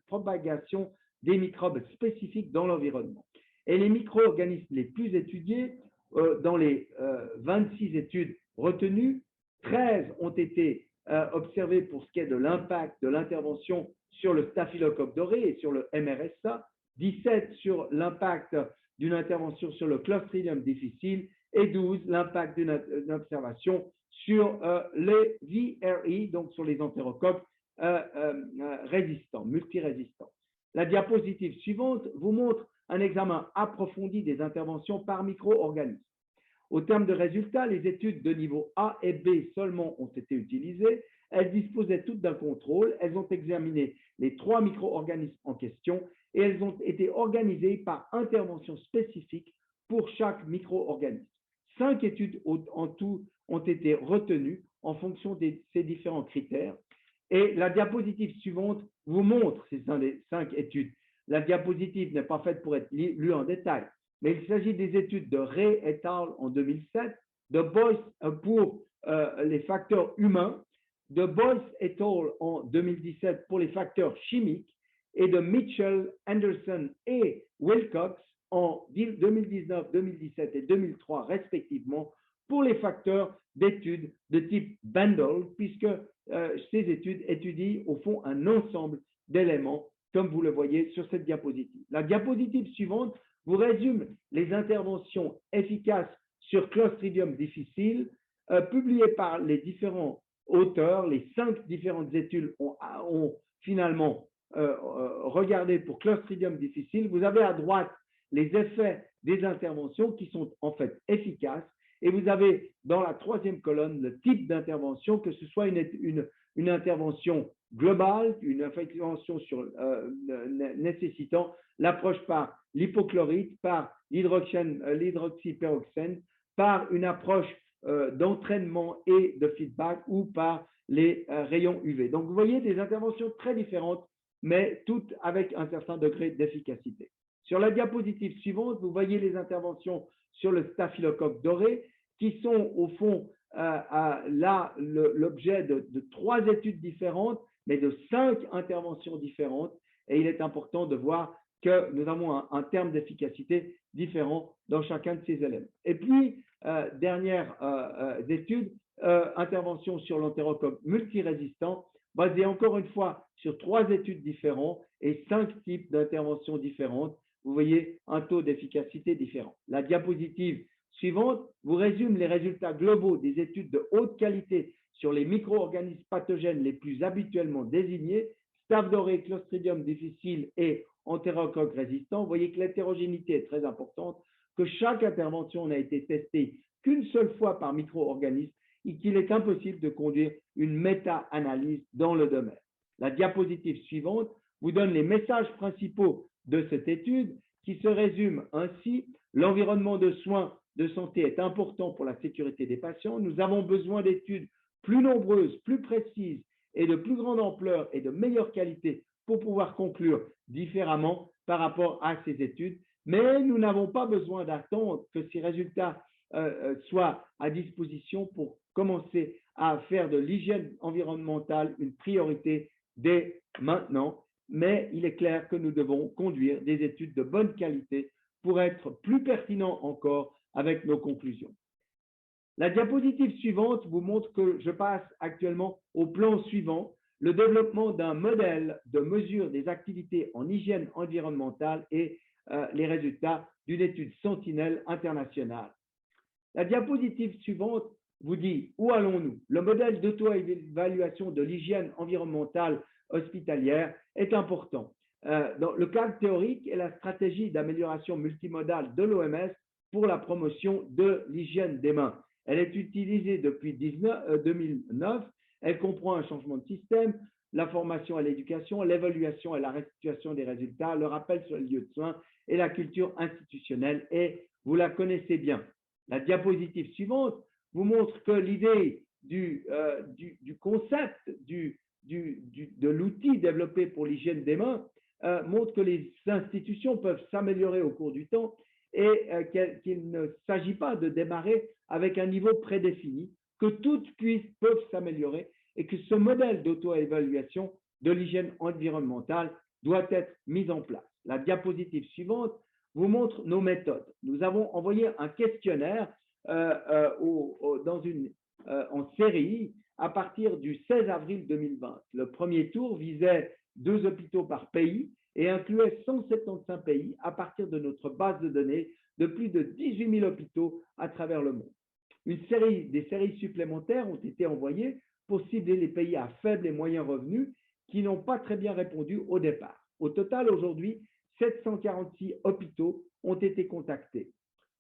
propagation des microbes spécifiques dans l'environnement. Et les micro-organismes les plus étudiés, dans les 26 études retenues, 13 ont été observés pour ce qui est de l'impact de l'intervention sur le staphylocoque doré et sur le MRSA, 17 sur l'impact d'une intervention sur le Clostridium difficile et 12 l'impact d'une observation sur les VRE, donc sur les entérocoques résistants, multirésistants. La diapositive suivante vous montre un examen approfondi des interventions par micro-organismes. Au terme de résultats, les études de niveau A et B seulement ont été utilisées. Elles disposaient toutes d'un contrôle. Elles ont examiné les 3 micro-organismes en question et elles ont été organisées par intervention spécifique pour chaque micro-organisme. 5 études en tout ont été retenues en fonction de ces différents critères. Et la diapositive suivante vous montre ces 5 études. La diapositive n'est pas faite pour être lue en détail, mais il s'agit des études de Ray et al. En 2007, de Boyce pour les facteurs humains, de Boyce et al. En 2017 pour les facteurs chimiques, et de Mitchell, Anderson et Wilcox en 2019, 2017 et 2003 respectivement pour les facteurs d'études de type Bendel, puisque ces études étudient au fond un ensemble d'éléments, comme vous le voyez sur cette diapositive. La diapositive suivante vous résume les interventions efficaces sur Clostridium difficile publiées par les différents auteurs. Les 5 différentes études ont finalement regardé pour Clostridium difficile. Vous avez à droite les effets des interventions qui sont en fait efficaces et vous avez dans la 3e colonne le type d'intervention, que ce soit une intervention globale, une intervention nécessitant l'approche par l'hypochlorite, par l'hydroxyperoxène, par une approche d'entraînement et de feedback ou par les rayons UV. Donc vous voyez des interventions très différentes, mais toutes avec un certain degré d'efficacité. Sur la diapositive suivante, vous voyez les interventions sur le staphylocoque doré qui sont au fond là l'objet de 3 études différentes, mais de 5 interventions différentes. Et il est important de voir que nous avons un terme d'efficacité différent dans chacun de ces éléments. Et puis, dernière étude, intervention sur l'entérocoque multirésistant, basée encore une fois sur 3 études différentes et 5 types d'interventions différentes. Vous voyez un taux d'efficacité différent. La diapositive suivante vous résume les résultats globaux des études de haute qualité sur les micro-organismes pathogènes les plus habituellement désignés, Staph doré, Clostridium difficile et entérocoque résistant. Vous voyez que l'hétérogénéité est très importante, que chaque intervention n'a été testée qu'une seule fois par micro-organisme et qu'il est impossible de conduire une méta-analyse dans le domaine. La diapositive suivante vous donne les messages principaux de cette étude qui se résument ainsi. L'environnement de soins de santé est important pour la sécurité des patients. Nous avons besoin d'études plus nombreuses, plus précises et de plus grande ampleur et de meilleure qualité pour pouvoir conclure différemment par rapport à ces études. Mais nous n'avons pas besoin d'attendre que ces résultats soient à disposition pour commencer à faire de l'hygiène environnementale une priorité dès maintenant. Mais il est clair que nous devons conduire des études de bonne qualité pour être plus pertinents encore avec nos conclusions. La diapositive suivante vous montre que je passe actuellement au plan suivant, le développement d'un modèle de mesure des activités en hygiène environnementale et les résultats d'une étude Sentinelle internationale. La diapositive suivante vous dit où allons-nous. Le modèle d'auto-évaluation de l'hygiène environnementale hospitalière est important. Dans le cadre théorique et la stratégie d'amélioration multimodale de l'OMS pour la promotion de l'hygiène des mains. Elle est utilisée depuis 2009. Elle comprend un changement de système, la formation et l'éducation, l'évaluation et la restitution des résultats, le rappel sur les lieux de soins et la culture institutionnelle. Et vous la connaissez bien. La diapositive suivante vous montre que l'idée du concept de l'outil développé pour l'hygiène des mains montre que les institutions peuvent s'améliorer au cours du temps et qu'il ne s'agit pas de démarrer avec un niveau prédéfini, que toutes peuvent s'améliorer et que ce modèle d'auto-évaluation de l'hygiène environnementale doit être mis en place. La diapositive suivante vous montre nos méthodes. Nous avons envoyé un questionnaire en série à partir du 16 avril 2020. Le premier tour visait 2 hôpitaux par pays et incluait 175 pays à partir de notre base de données de plus de 18 000 hôpitaux à travers le monde. Des séries supplémentaires ont été envoyées pour cibler les pays à faible et moyen revenu qui n'ont pas très bien répondu au départ. Au total, aujourd'hui, 746 hôpitaux ont été contactés.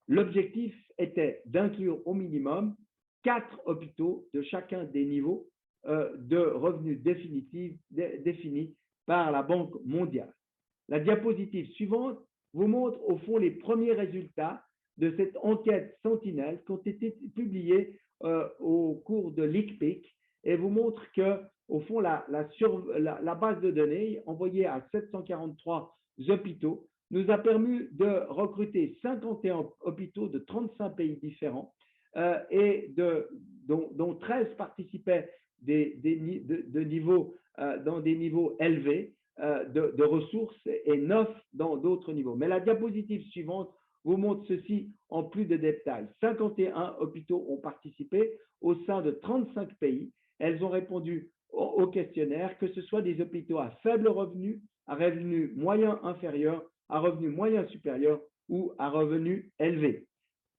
L'objectif était d'inclure au minimum 4 hôpitaux de chacun des niveaux de revenus définis par la Banque mondiale. La diapositive suivante vous montre au fond les premiers résultats de cette enquête Sentinelle qui ont été publiés au cours de l'ICPIC et vous montre que au fond la base de données envoyée à 743 hôpitaux nous a permis de recruter 51 hôpitaux de 35 pays différents et dont 13 participaient dans des niveaux élevés de ressources et 9 dans d'autres niveaux. Mais la diapositive suivante vous montre ceci en plus de détails. 51 hôpitaux ont participé au sein de 35 pays. Elles ont répondu au questionnaire, que ce soit des hôpitaux à faible revenu, à revenu moyen inférieur, à revenu moyen supérieur ou à revenu élevé.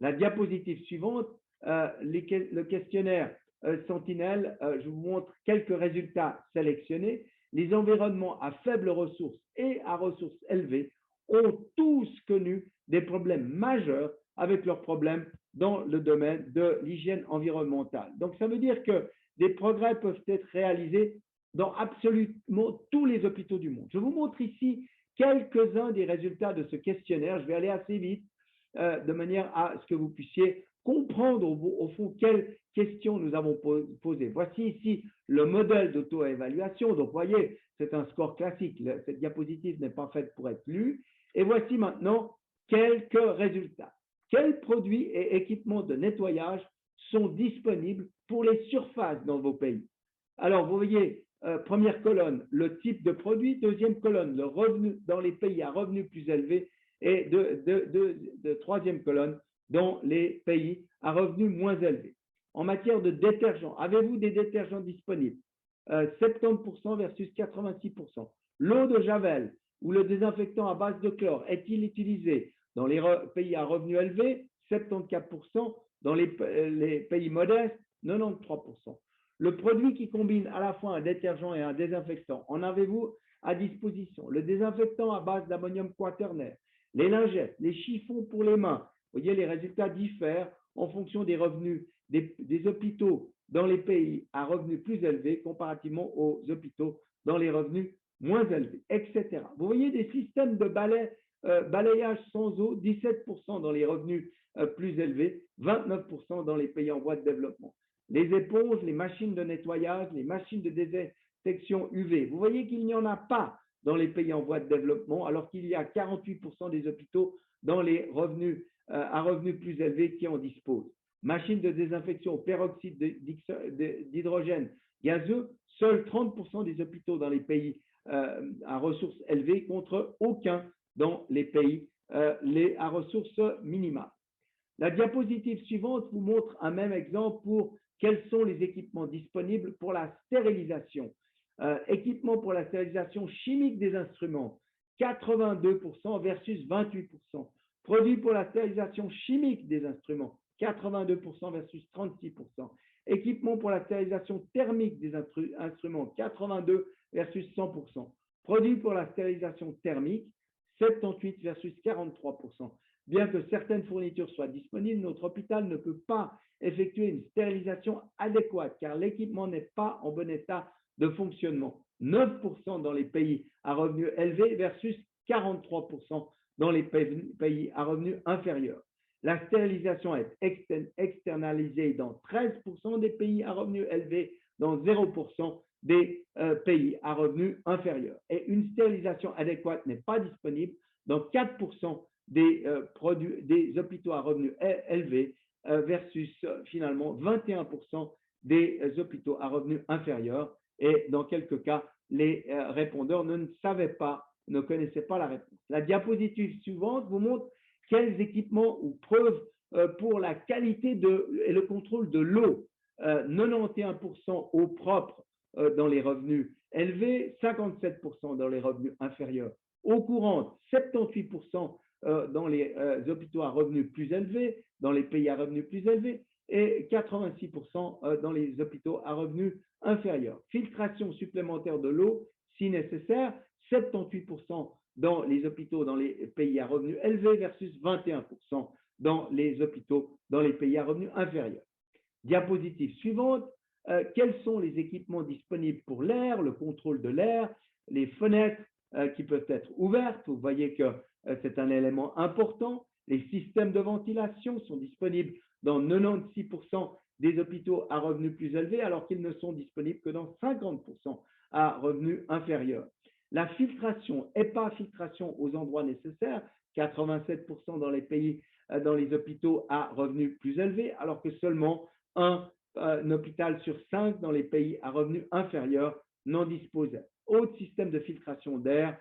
La diapositive suivante, le questionnaire Sentinelle, je vous montre quelques résultats sélectionnés. Les environnements à faible ressources et à ressources élevées ont tous connu des problèmes majeurs avec leurs problèmes dans le domaine de l'hygiène environnementale. Donc, ça veut dire que des progrès peuvent être réalisés dans absolument tous les hôpitaux du monde. Je vous montre ici quelques-uns des résultats de ce questionnaire. Je vais aller assez vite de manière à ce que vous puissiez comprendre au fond quelles questions nous avons posées. Voici ici le modèle d'auto-évaluation. Donc, vous voyez, c'est un score classique. Cette diapositive n'est pas faite pour être lue. Et voici maintenant quelques résultats. Quels produits et équipements de nettoyage sont disponibles pour les surfaces dans vos pays? Alors, vous voyez, première colonne, le type de produit. Deuxième colonne, le revenu dans les pays à revenus plus élevés. Et de troisième colonne, dans les pays à revenus moins élevés. En matière de détergents, avez-vous des détergents disponibles? 70% versus 86%. L'eau de Javel ou le désinfectant à base de chlore est-il utilisé dans les pays à revenus élevés? 74%. Dans les pays modestes, 93%. Le produit qui combine à la fois un détergent et un désinfectant, en avez-vous à disposition? Le désinfectant à base d'ammonium quaternaire, les lingettes, les chiffons pour les mains. Vous voyez, les résultats diffèrent en fonction des revenus des hôpitaux dans les pays à revenus plus élevés comparativement aux hôpitaux dans les revenus moins élevés, etc. Vous voyez des systèmes de balayage sans eau, 17% dans les revenus plus élevés, 29% dans les pays en voie de développement. Les éponges, les machines de nettoyage, les machines de désinfection UV. Vous voyez qu'il n'y en a pas dans les pays en voie de développement, alors qu'il y a 48% des hôpitaux dans les revenus à revenus plus élevés qui en disposent. Machines de désinfection au peroxyde d'hydrogène gazeux, seuls 30% des hôpitaux dans les pays à ressources élevées contre aucun dans les pays à ressources minimales. La diapositive suivante vous montre un même exemple pour quels sont les équipements disponibles pour la stérilisation. Équipements pour la stérilisation chimique des instruments, 82% versus 28%. Produits pour la stérilisation chimique des instruments, 82% versus 36%. Équipements pour la stérilisation thermique des instruments, 82 versus 100%. Produits pour la stérilisation thermique, 78 versus 43%. Bien que certaines fournitures soient disponibles, notre hôpital ne peut pas effectuer une stérilisation adéquate car l'équipement n'est pas en bon état de fonctionnement. 9% dans les pays à revenus élevés versus 43% dans les pays à revenus inférieurs. La stérilisation est externalisée dans 13% des pays à revenus élevés, dans 0% des pays à revenus inférieurs. Et une stérilisation adéquate n'est pas disponible dans 4% des hôpitaux à revenus élevés versus finalement 21% des hôpitaux à revenus inférieurs. Et dans quelques cas, les répondeurs ne connaissaient pas la réponse. La diapositive suivante vous montre quels équipements ou preuves pour la qualité et le contrôle de l'eau. 91% eau propre dans les revenus élevés, 57% dans les revenus inférieurs. Eau courante, 78% dans les hôpitaux à revenus plus élevés, dans les pays à revenus plus élevés, et 86% dans les hôpitaux à revenus inférieurs. Filtration supplémentaire de l'eau, si nécessaire, 78% dans les hôpitaux dans les pays à revenus élevés versus 21% dans les hôpitaux dans les pays à revenus inférieurs. Diapositive suivante, quels sont les équipements disponibles pour l'air, le contrôle de l'air, les fenêtres qui peuvent être ouvertes, vous voyez que c'est un élément important. Les systèmes de ventilation sont disponibles dans 96% des hôpitaux à revenus plus élevés, alors qu'ils ne sont disponibles que dans 50% à revenus inférieurs. La filtration, HEPA-filtration aux endroits nécessaires, 87% dans les pays, dans les hôpitaux à revenus plus élevés, alors que seulement un hôpital sur 5 dans les pays à revenus inférieurs n'en disposait. Autre système de filtration d'air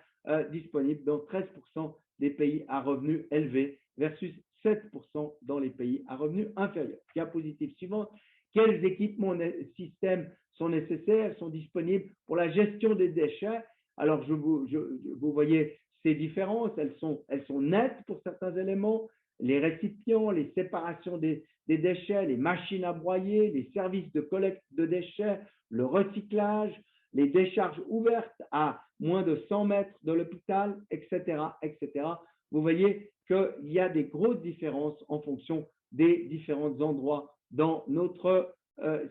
disponible dans 13% des pays à revenus élevés versus 7% dans les pays à revenus inférieurs. Diapositive suivante, quels équipements systèmes sont nécessaires, sont disponibles pour la gestion des déchets? Alors, vous voyez ces différences, elles sont nettes pour certains éléments, les récipients, les séparations des déchets, les machines à broyer, les services de collecte de déchets, le recyclage, les décharges ouvertes à moins de 100 mètres de l'hôpital, etc., etc. Vous voyez qu'il y a des grosses différences en fonction des différents endroits dans notre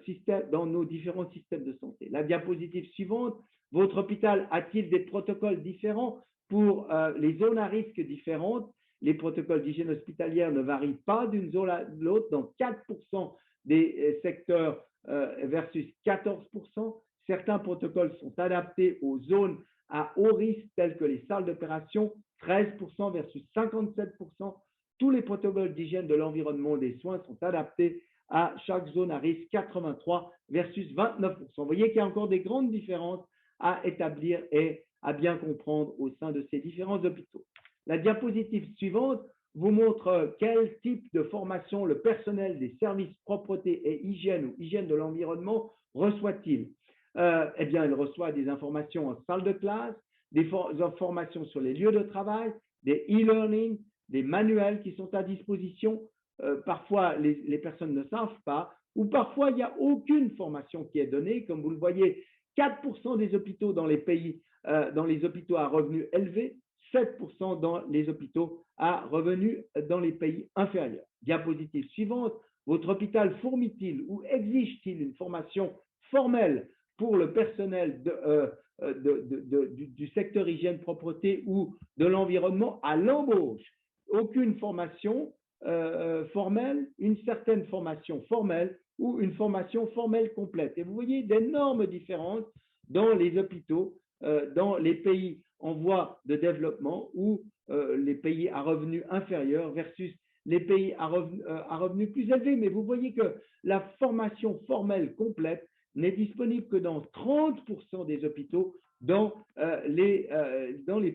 système, dans nos différents systèmes de santé. La diapositive suivante, votre hôpital a-t-il des protocoles différents pour les zones à risque différentes? Les protocoles d'hygiène hospitalière ne varient pas d'une zone à l'autre dans 4% des secteurs versus 14%. Certains protocoles sont adaptés aux zones à haut risque telles que les salles d'opération, 13% versus 57%. Tous les protocoles d'hygiène de l'environnement des soins sont adaptés à chaque zone à risque, 83 versus 29%. Vous voyez qu'il y a encore des grandes différences à établir et à bien comprendre au sein de ces différents hôpitaux. La diapositive suivante vous montre quel type de formation le personnel des services propreté et hygiène ou hygiène de l'environnement reçoit-il. Eh bien, il reçoit des informations en salle de classe, des informations sur les lieux de travail, des e-learning, des manuels qui sont à disposition. Parfois, les personnes ne savent pas, ou parfois, il n'y a aucune formation qui est donnée. Comme vous le voyez, 4% des hôpitaux dans les pays, dans les hôpitaux à revenus élevés, 7% dans les hôpitaux à revenus dans les pays inférieurs. Diapositive suivante, votre hôpital fournit-il ou exige-t-il une formation formelle pour le personnel du secteur hygiène, propreté ou de l'environnement à l'embauche? Aucune formation formelle, une certaine formation formelle ou une formation formelle complète. Et vous voyez d'énormes différences dans les hôpitaux dans les pays en voie de développement ou les pays à revenus inférieurs versus les pays à revenus plus élevés. Mais vous voyez que la formation formelle complète n'est disponible que dans 30% des hôpitaux dans les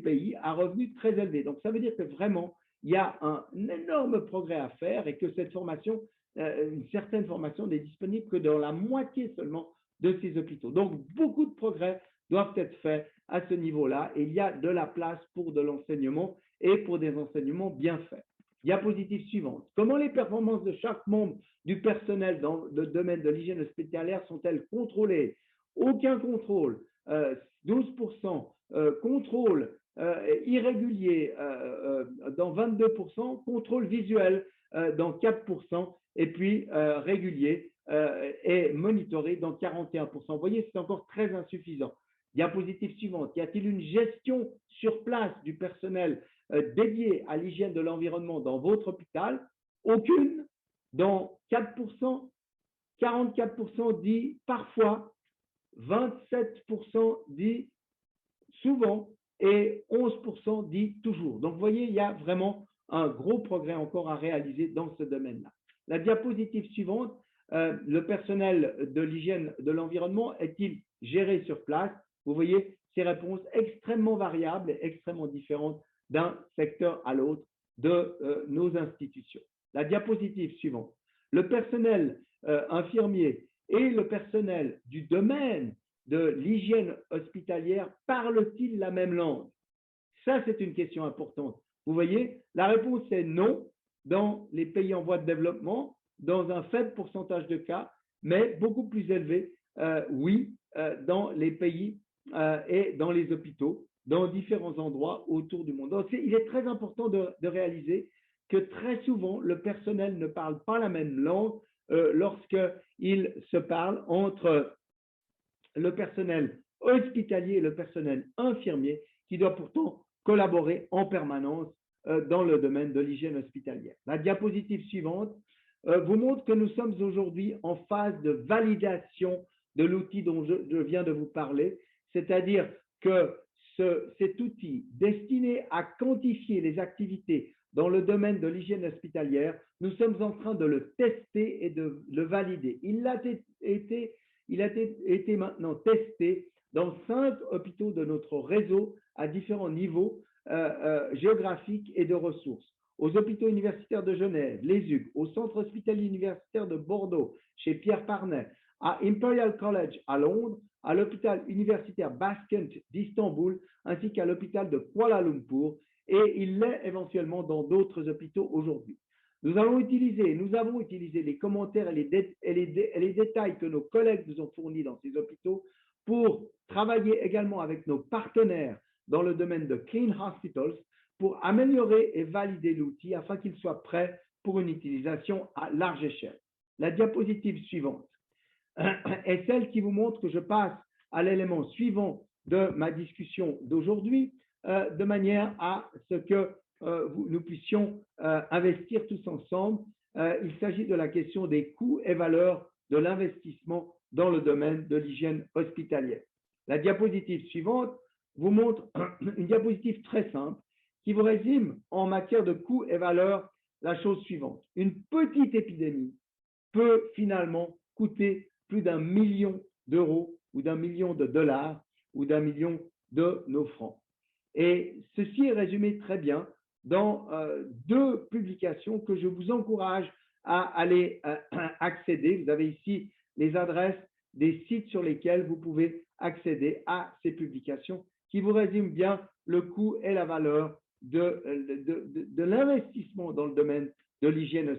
pays à revenus très élevés. Donc, ça veut dire que vraiment, il y a un énorme progrès à faire et que cette formation, une certaine formation, n'est disponible que dans la moitié seulement de ces hôpitaux. Donc, beaucoup de progrès doivent être faits à ce niveau-là et il y a de la place pour de l'enseignement et pour des enseignements bien faits. Diapositive suivante. Comment les performances de chaque membre du personnel dans le domaine de l'hygiène hospitalière sont-elles contrôlées? Aucun contrôle. 12%, contrôle irrégulier dans 22%, contrôle visuel dans 4%, et puis régulier et monitoré dans 41%. Vous voyez, c'est encore très insuffisant. Diapositive suivante. Y a-t-il une gestion sur place du personnel dédié à l'hygiène de l'environnement dans votre hôpital? Aucune. Dans 4%, 44% dit parfois, 27% dit souvent et 11% dit toujours. Donc, vous voyez, il y a vraiment un gros progrès encore à réaliser dans ce domaine-là. La diapositive suivante, le personnel de l'hygiène de l'environnement est-il géré sur place? Vous voyez ces réponses extrêmement variables et extrêmement différentes d'un secteur à l'autre de nos institutions. La diapositive suivante. Le personnel infirmier et le personnel du domaine de l'hygiène hospitalière parlent-ils la même langue? Ça, c'est une question importante. Vous voyez, la réponse est non dans les pays en voie de développement, dans un faible pourcentage de cas, mais beaucoup plus élevé, oui, dans les pays et dans les hôpitaux, dans différents endroits autour du monde. Donc, il est très important de réaliser que très souvent, le personnel ne parle pas la même langue lorsqu'il se parle entre le personnel hospitalier et le personnel infirmier qui doit pourtant collaborer en permanence dans le domaine de l'hygiène hospitalière. La diapositive suivante vous montre que nous sommes aujourd'hui en phase de validation de l'outil dont je viens de vous parler, c'est-à-dire que cet outil destiné à quantifier les activités dans le domaine de l'hygiène hospitalière, nous sommes en train de le tester et de le valider. Il a été maintenant testé dans 5 hôpitaux de notre réseau à différents niveaux géographiques et de ressources. Aux hôpitaux universitaires de Genève, les Hugues, au centre hospitalier universitaire de Bordeaux, chez Pierre Parnet, à Imperial College à Londres, à l'hôpital universitaire Baskent d'Istanbul, ainsi qu'à l'hôpital de Kuala Lumpur, et il l'est éventuellement dans d'autres hôpitaux aujourd'hui. Nous avons utilisé les commentaires et les détails que nos collègues nous ont fournis dans ces hôpitaux pour travailler également avec nos partenaires dans le domaine de Clean Hospitals pour améliorer et valider l'outil afin qu'il soit prêt pour une utilisation à large échelle. La diapositive suivante est celle qui vous montre que je passe à l'élément suivant de ma discussion d'aujourd'hui, de manière à ce que nous puissions investir tous ensemble. Il s'agit de la question des coûts et valeurs de l'investissement dans le domaine de l'hygiène hospitalière. La diapositive suivante vous montre une diapositive très simple qui vous résume en matière de coûts et valeurs la chose suivante. Une petite épidémie peut finalement coûter plus d'1 million d'euros ou d'1 million de dollars ou d'1 million de nos francs. Et ceci est résumé très bien dans 2 publications que je vous encourage à aller accéder. Vous avez ici les adresses des sites sur lesquels vous pouvez accéder à ces publications qui vous résument bien le coût et la valeur de l'investissement dans le domaine de l'hygiène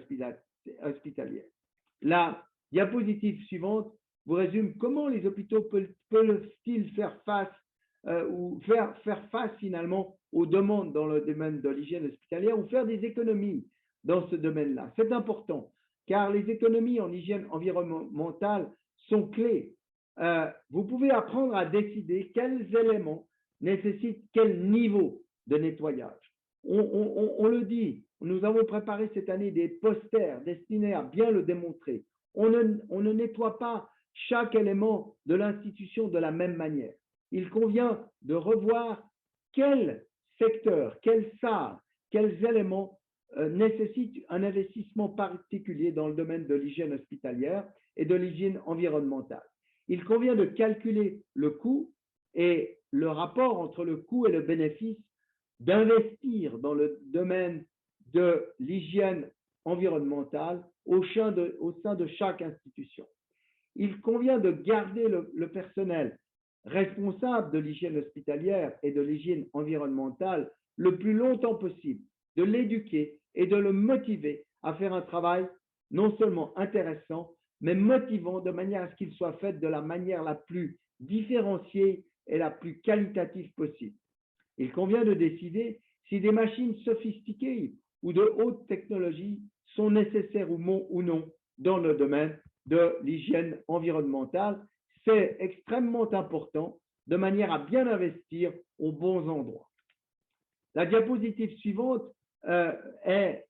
hospitalière. La diapositive suivante vous résume comment les hôpitaux peuvent-ils faire face faire face finalement aux demandes dans le domaine de l'hygiène hospitalière ou faire des économies dans ce domaine-là. C'est important car les économies en hygiène environnementale sont clés. Vous pouvez apprendre à décider quels éléments nécessitent quel niveau de nettoyage. On le dit, nous avons préparé cette année des posters destinés à bien le démontrer. On ne nettoie pas chaque élément de l'institution de la même manière. il convient de revoir quels secteurs, quels SAR, quels éléments nécessitent un investissement particulier dans le domaine de l'hygiène hospitalière et de l'hygiène environnementale. Il convient de calculer le coût et le rapport entre le coût et le bénéfice d'investir dans le domaine de l'hygiène environnementale au sein de chaque institution. Il convient de garder le personnel responsable de l'hygiène hospitalière et de l'hygiène environnementale le plus longtemps possible, de l'éduquer et de le motiver à faire un travail non seulement intéressant, mais motivant de manière à ce qu'il soit fait de la manière la plus différenciée et la plus qualitative possible. Il convient de décider si des machines sophistiquées ou de haute technologie sont nécessaires ou non dans le domaine de l'hygiène environnementale. C'est extrêmement important de manière à bien investir aux bons endroits. La diapositive suivante est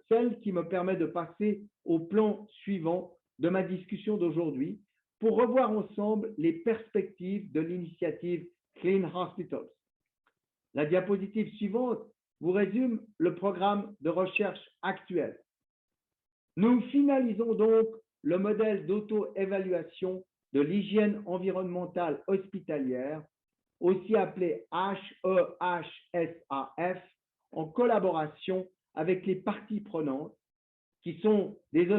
celle qui me permet de passer au plan suivant de ma discussion d'aujourd'hui pour revoir ensemble les perspectives de l'initiative Clean Hospitals. La diapositive suivante vous résume le programme de recherche actuel. Nous finalisons donc le modèle d'auto-évaluation de l'hygiène environnementale hospitalière, aussi appelé HEHSAF, en collaboration avec les parties prenantes, qui sont des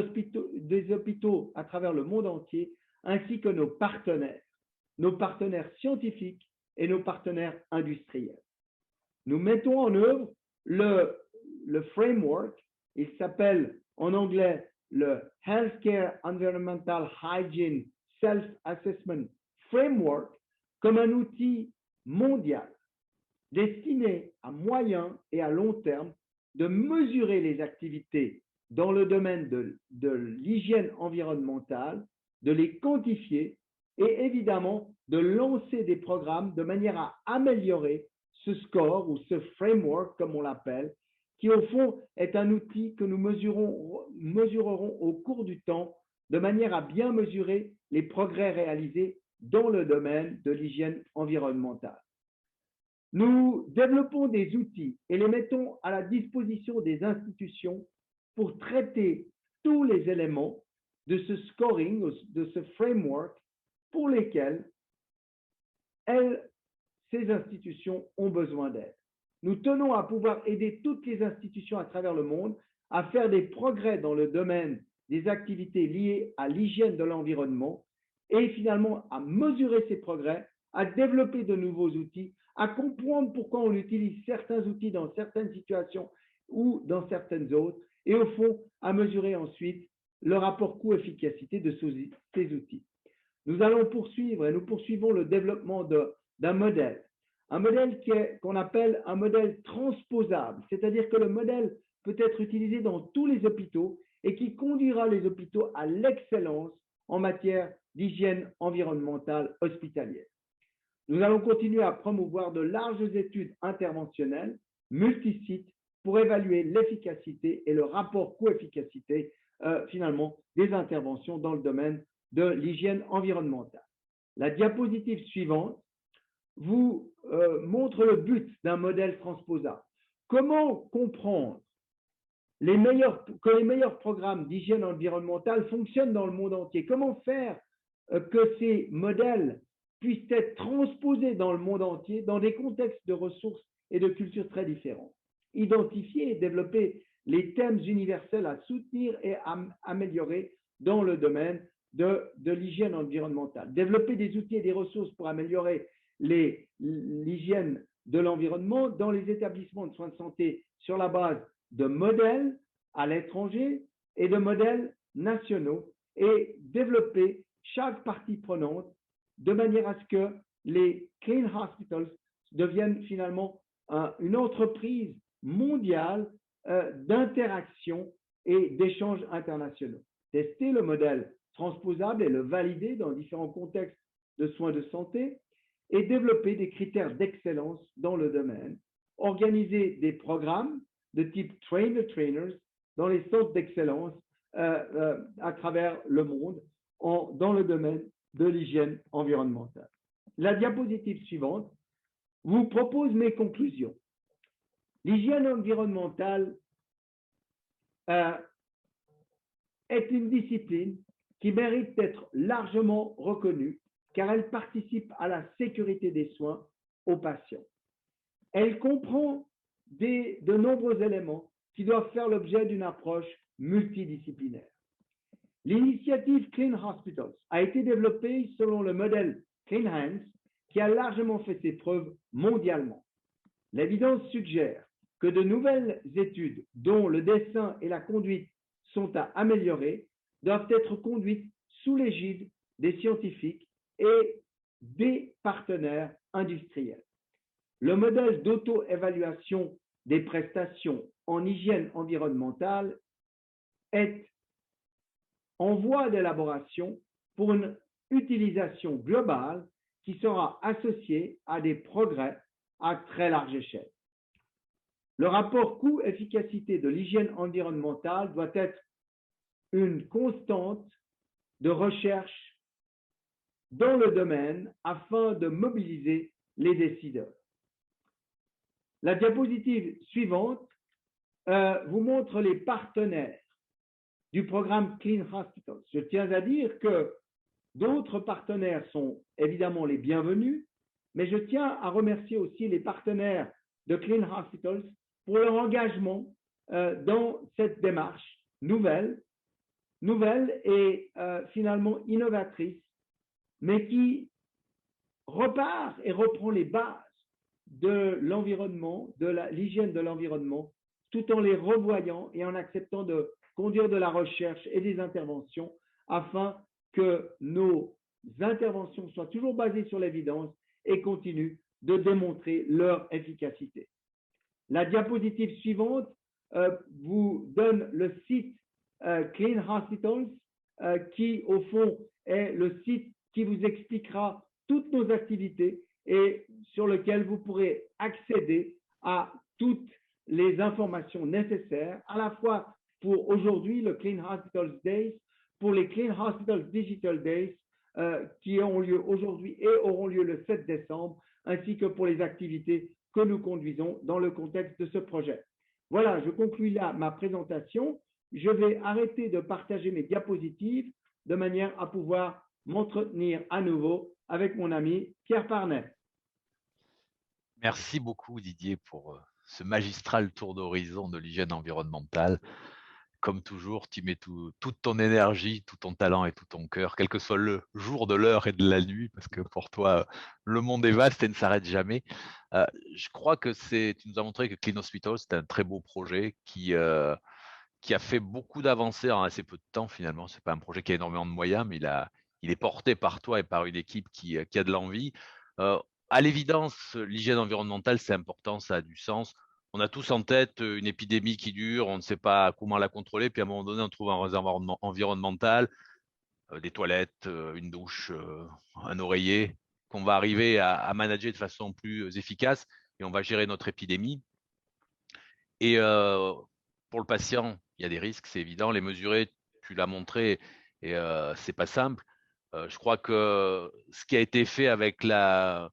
hôpitaux à travers le monde entier, ainsi que nos partenaires scientifiques et nos partenaires industriels. Nous mettons en œuvre le framework, il s'appelle en anglais le Healthcare Environmental Hygiene Self-Assessment Framework, comme un outil mondial destiné à moyen et à long terme de mesurer les activités dans le domaine de l'hygiène environnementale, de les quantifier et évidemment de lancer des programmes de manière à améliorer ce score ou ce framework, comme on l'appelle, qui au fond est un outil que nous mesurerons au cours du temps de manière à bien mesurer les progrès réalisés dans le domaine de l'hygiène environnementale. Nous développons des outils et les mettons à la disposition des institutions pour traiter tous les éléments de ce scoring, de ce framework pour lesquels ces institutions ont besoin d'aide. Nous tenons à pouvoir aider toutes les institutions à travers le monde à faire des progrès dans le domaine des activités liées à l'hygiène de l'environnement et finalement à mesurer ces progrès, à développer de nouveaux outils, à comprendre pourquoi on utilise certains outils dans certaines situations ou dans certaines autres, et au fond, à mesurer ensuite le rapport coût-efficacité de ces outils. Nous allons poursuivre et nous poursuivons le développement d'un modèle, un modèle qu'on appelle un modèle transposable, c'est-à-dire que le modèle peut être utilisé dans tous les hôpitaux et qui conduira les hôpitaux à l'excellence en matière d'hygiène environnementale hospitalière. Nous allons continuer à promouvoir de larges études interventionnelles, multisites, pour évaluer l'efficacité et le rapport coût-efficacité finalement des interventions dans le domaine de l'hygiène environnementale. La diapositive suivante vous montre le but d'un modèle transposable. Comment comprendre que les meilleurs programmes d'hygiène environnementale fonctionnent dans le monde entier? Comment faire que ces modèles puissent être transposés dans le monde entier dans des contextes de ressources et de cultures très différents? Identifier et développer les thèmes universels à soutenir et à améliorer dans le domaine de l'hygiène environnementale. Développer des outils et des ressources pour améliorer l'hygiène de l'environnement dans les établissements de soins de santé sur la base de modèles à l'étranger et de modèles nationaux et développer chaque partie prenante de manière à ce que les Clean Hospitals deviennent finalement une entreprise mondiale d'interaction et d'échanges internationaux. Tester le modèle transposable et le valider dans différents contextes de soins de santé et développer des critères d'excellence dans le domaine. Organiser des programmes de type Train the Trainers dans les centres d'excellence à travers le monde dans le domaine de l'hygiène environnementale. La diapositive suivante vous propose mes conclusions. L'hygiène environnementale est une discipline qui mérite d'être largement reconnue car elle participe à la sécurité des soins aux patients. Elle comprend de nombreux éléments qui doivent faire l'objet d'une approche multidisciplinaire. L'initiative Clean Hospitals a été développée selon le modèle Clean Hands qui a largement fait ses preuves mondialement. L'évidence suggère que de nouvelles études dont le dessin et la conduite sont à améliorer doivent être conduites sous l'égide des scientifiques et des partenaires industriels. Le modèle d'auto-évaluation des prestations en hygiène environnementale est en voie d'élaboration pour une utilisation globale qui sera associée à des progrès à très large échelle. Le rapport coût-efficacité de l'hygiène environnementale doit être une constante de recherche dans le domaine afin de mobiliser les décideurs. La diapositive suivante vous montre les partenaires du programme Clean Hospitals. Je tiens à dire que d'autres partenaires sont évidemment les bienvenus, mais je tiens à remercier aussi les partenaires de Clean Hospitals pour leur engagement dans cette démarche nouvelle et finalement innovatrice, mais qui repart et reprend les bases de l'environnement, de l'hygiène de l'environnement, tout en les revoyant et en acceptant de conduire de la recherche et des interventions afin que nos interventions soient toujours basées sur l'évidence et continuent de démontrer leur efficacité. La diapositive suivante vous donne le site Clean Hospitals qui, au fond, est le site qui vous expliquera toutes nos activités et sur lequel vous pourrez accéder à toutes les informations nécessaires, à la fois pour aujourd'hui le Clean Hospitals Days, pour les Clean Hospitals Digital Days qui ont lieu aujourd'hui et auront lieu le 7 décembre, ainsi que pour les activités que nous conduisons dans le contexte de ce projet. Voilà, je conclus là ma présentation. Je vais arrêter de partager mes diapositives de manière à pouvoir m'entretenir à nouveau avec mon ami Pierre Parnet. Merci beaucoup Didier pour ce magistral tour d'horizon de l'hygiène environnementale. Comme toujours, tu mets toute ton énergie, tout ton talent et tout ton cœur, quel que soit le jour de l'heure et de la nuit, parce que pour toi, le monde est vaste et ne s'arrête jamais. Je crois que tu nous as montré que Clean Hospital, c'est un très beau projet qui a fait beaucoup d'avancées en assez peu de temps finalement. C'est pas un projet qui a énormément de moyens, mais il est porté par toi et par une équipe qui a de l'envie. À l'évidence, l'hygiène environnementale, c'est important, ça a du sens. On a tous en tête une épidémie qui dure, on ne sait pas comment la contrôler, puis à un moment donné, on trouve un réservoir environnemental, des toilettes, une douche, un oreiller, qu'on va arriver à manager de façon plus efficace et on va gérer notre épidémie. Et pour le patient, il y a des risques, c'est évident. Les mesurer, tu l'as montré, et c'est pas simple. Je crois que ce qui a été fait avec la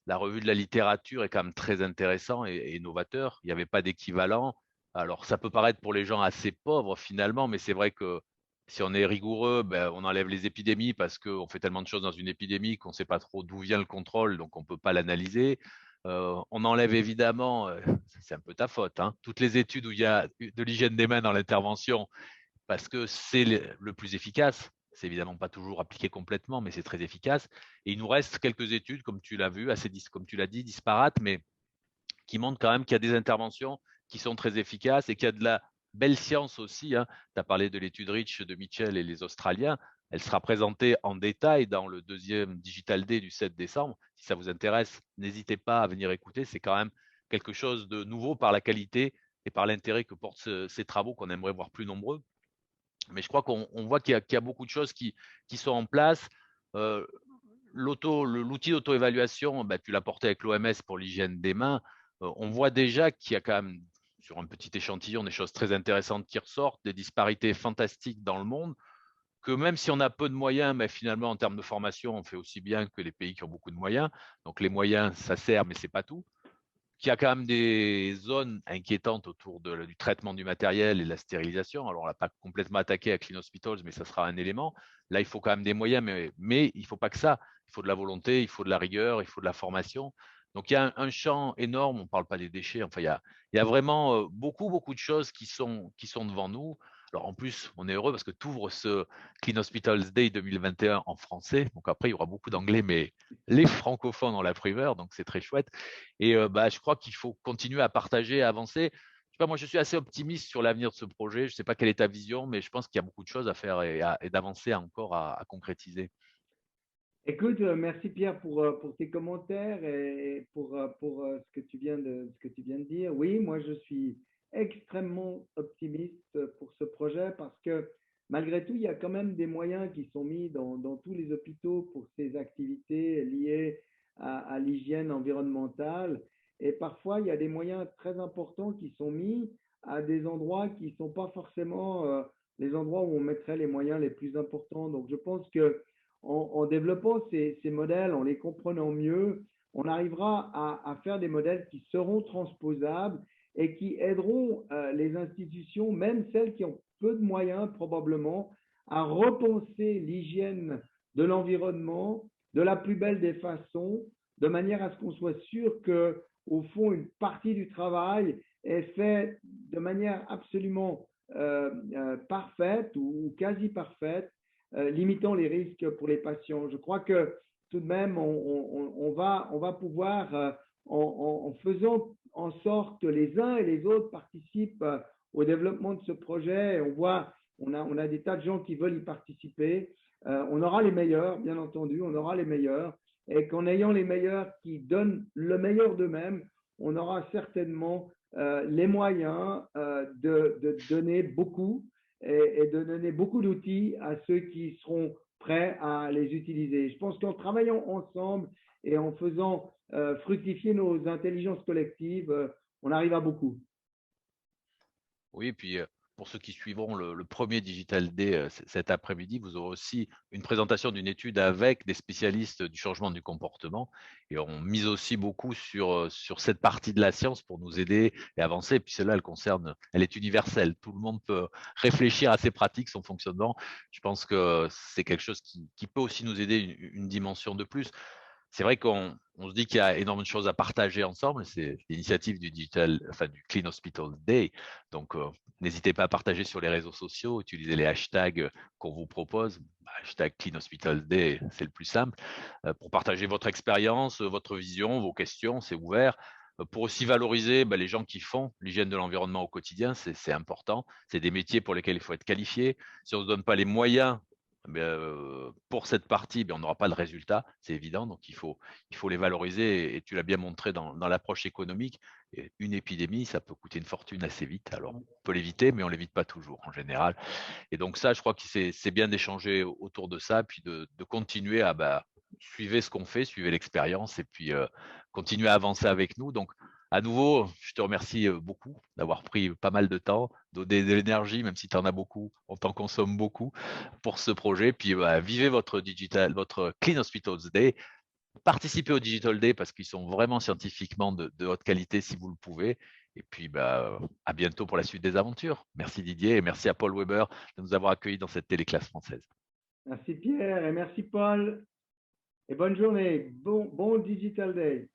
revue de la littérature est quand même très intéressant et novateur. Il n'y avait pas d'équivalent. Alors, ça peut paraître pour les gens assez pauvres finalement, mais c'est vrai que si on est rigoureux, ben, on enlève les épidémies parce qu'on fait tellement de choses dans une épidémie qu'on ne sait pas trop d'où vient le contrôle, donc on ne peut pas l'analyser. On enlève évidemment, c'est un peu ta faute, hein, toutes les études où il y a de l'hygiène des mains dans l'intervention, parce que c'est le plus efficace. C'est évidemment pas toujours appliqué complètement, mais c'est très efficace. Et il nous reste quelques études, comme tu l'as vu, comme tu l'as dit, disparates, mais qui montrent quand même qu'il y a des interventions qui sont très efficaces et qu'il y a de la belle science aussi. Hein. Tu as parlé de l'étude Rich de Mitchell et les Australiens. Elle sera présentée en détail dans le deuxième Digital Day du 7 décembre. Si ça vous intéresse, n'hésitez pas à venir écouter. C'est quand même quelque chose de nouveau par la qualité et par l'intérêt que portent ces travaux qu'on aimerait voir plus nombreux. Mais je crois qu'on voit qu'il y a beaucoup de choses qui sont en place. L'outil d'auto-évaluation, ben, tu l'as porté avec l'OMS pour l'hygiène des mains. On voit déjà qu'il y a quand même, sur un petit échantillon, des choses très intéressantes qui ressortent, des disparités fantastiques dans le monde. que même si on a peu de moyens, mais finalement, en termes de formation, on fait aussi bien que les pays qui ont beaucoup de moyens. Donc les moyens, ça sert, mais c'est pas tout. Qu'il y a quand même des zones inquiétantes autour du traitement du matériel et de la stérilisation. Alors, on l'a pas complètement attaqué à Clean Hospitals, mais ça sera un élément. Là, il faut quand même des moyens, mais il ne faut pas que ça. Il faut de la volonté, il faut de la rigueur, il faut de la formation. Donc, il y a un champ énorme. On ne parle pas des déchets. Enfin, il y a vraiment beaucoup, beaucoup de choses qui sont devant nous. Alors, en plus, on est heureux parce que tu ouvres ce Clean Hospitals Day 2021 en français. Donc, après, il y aura beaucoup d'anglais, mais les francophones ont la primeur. Donc, c'est très chouette. Et bah, je crois qu'il faut continuer à partager, à avancer. Je sais pas, moi, je suis assez optimiste sur l'avenir de ce projet. Je ne sais pas quelle est ta vision, mais je pense qu'il y a beaucoup de choses à faire et d'avancer encore à concrétiser. Écoute, merci Pierre pour tes commentaires et pour ce que tu viens de dire. Oui, moi je suis extrêmement optimiste pour ce projet parce que malgré tout, il y a quand même des moyens qui sont mis dans tous les hôpitaux pour ces activités liées à l'hygiène environnementale. Et parfois, il y a des moyens très importants qui sont mis à des endroits qui ne sont pas forcément les endroits où on mettrait les moyens les plus importants. Donc je pense que en développant ces modèles, en les comprenant mieux, on arrivera à faire des modèles qui seront transposables et qui aideront les institutions, même celles qui ont peu de moyens probablement, à repenser l'hygiène de l'environnement de la plus belle des façons, de manière à ce qu'on soit sûr que, au fond, une partie du travail est faite de manière absolument parfaite ou quasi parfaite, limitant les risques pour les patients. Je crois que tout de même, on va pouvoir, en faisant en sorte que les uns et les autres participent au développement de ce projet, on a des tas de gens qui veulent y participer. On aura les meilleurs, bien entendu, on aura les meilleurs, et qu'en ayant les meilleurs qui donnent le meilleur d'eux-mêmes, on aura certainement les moyens de donner beaucoup et de donner beaucoup d'outils à ceux qui seront prêts à les utiliser. Je pense qu'en travaillant ensemble et en faisant fructifier nos intelligences collectives, on arrive à beaucoup. Oui, puis pour ceux qui suivront le premier Digital Day cet après-midi, vous aurez aussi une présentation d'une étude avec des spécialistes du changement du comportement. Et on mise aussi beaucoup sur cette partie de la science pour nous aider et avancer. Et puis celle-là, elle est universelle. Tout le monde peut réfléchir à ses pratiques, son fonctionnement. Je pense que c'est quelque chose qui peut aussi nous aider une dimension de plus. C'est vrai qu'on se dit qu'il y a énormément de choses à partager ensemble. C'est l'initiative du Clean Hospital Day. Donc, n'hésitez pas à partager sur les réseaux sociaux, utilisez les hashtags qu'on vous propose. Hashtag Clean Hospital Day, c'est le plus simple. Pour partager votre expérience, votre vision, vos questions, c'est ouvert. Pour aussi valoriser les gens qui font l'hygiène de l'environnement au quotidien, c'est important. C'est des métiers pour lesquels il faut être qualifié. Si on ne se donne pas les moyens pour cette partie, on n'aura pas de résultat, c'est évident. Donc, il faut les valoriser. Et tu l'as bien montré dans l'approche économique. Et une épidémie, ça peut coûter une fortune assez vite. Alors, on peut l'éviter, mais on ne l'évite pas toujours en général. Et donc, ça, je crois que c'est bien d'échanger autour de ça, puis de continuer à suivre ce qu'on fait, suivre l'expérience, et puis continuer à avancer avec nous. Donc, à nouveau, je te remercie beaucoup d'avoir pris pas mal de temps, donné de l'énergie, même si tu en as beaucoup, on t'en consomme beaucoup pour ce projet. Puis vivez votre Clean Hospitals Day, participez au Digital Day parce qu'ils sont vraiment scientifiquement de haute qualité si vous le pouvez. Et puis à bientôt pour la suite des aventures. Merci Didier et merci à Paul Weber de nous avoir accueillis dans cette téléclasse française. Merci Pierre et merci Paul et bonne journée. Bon Digital Day.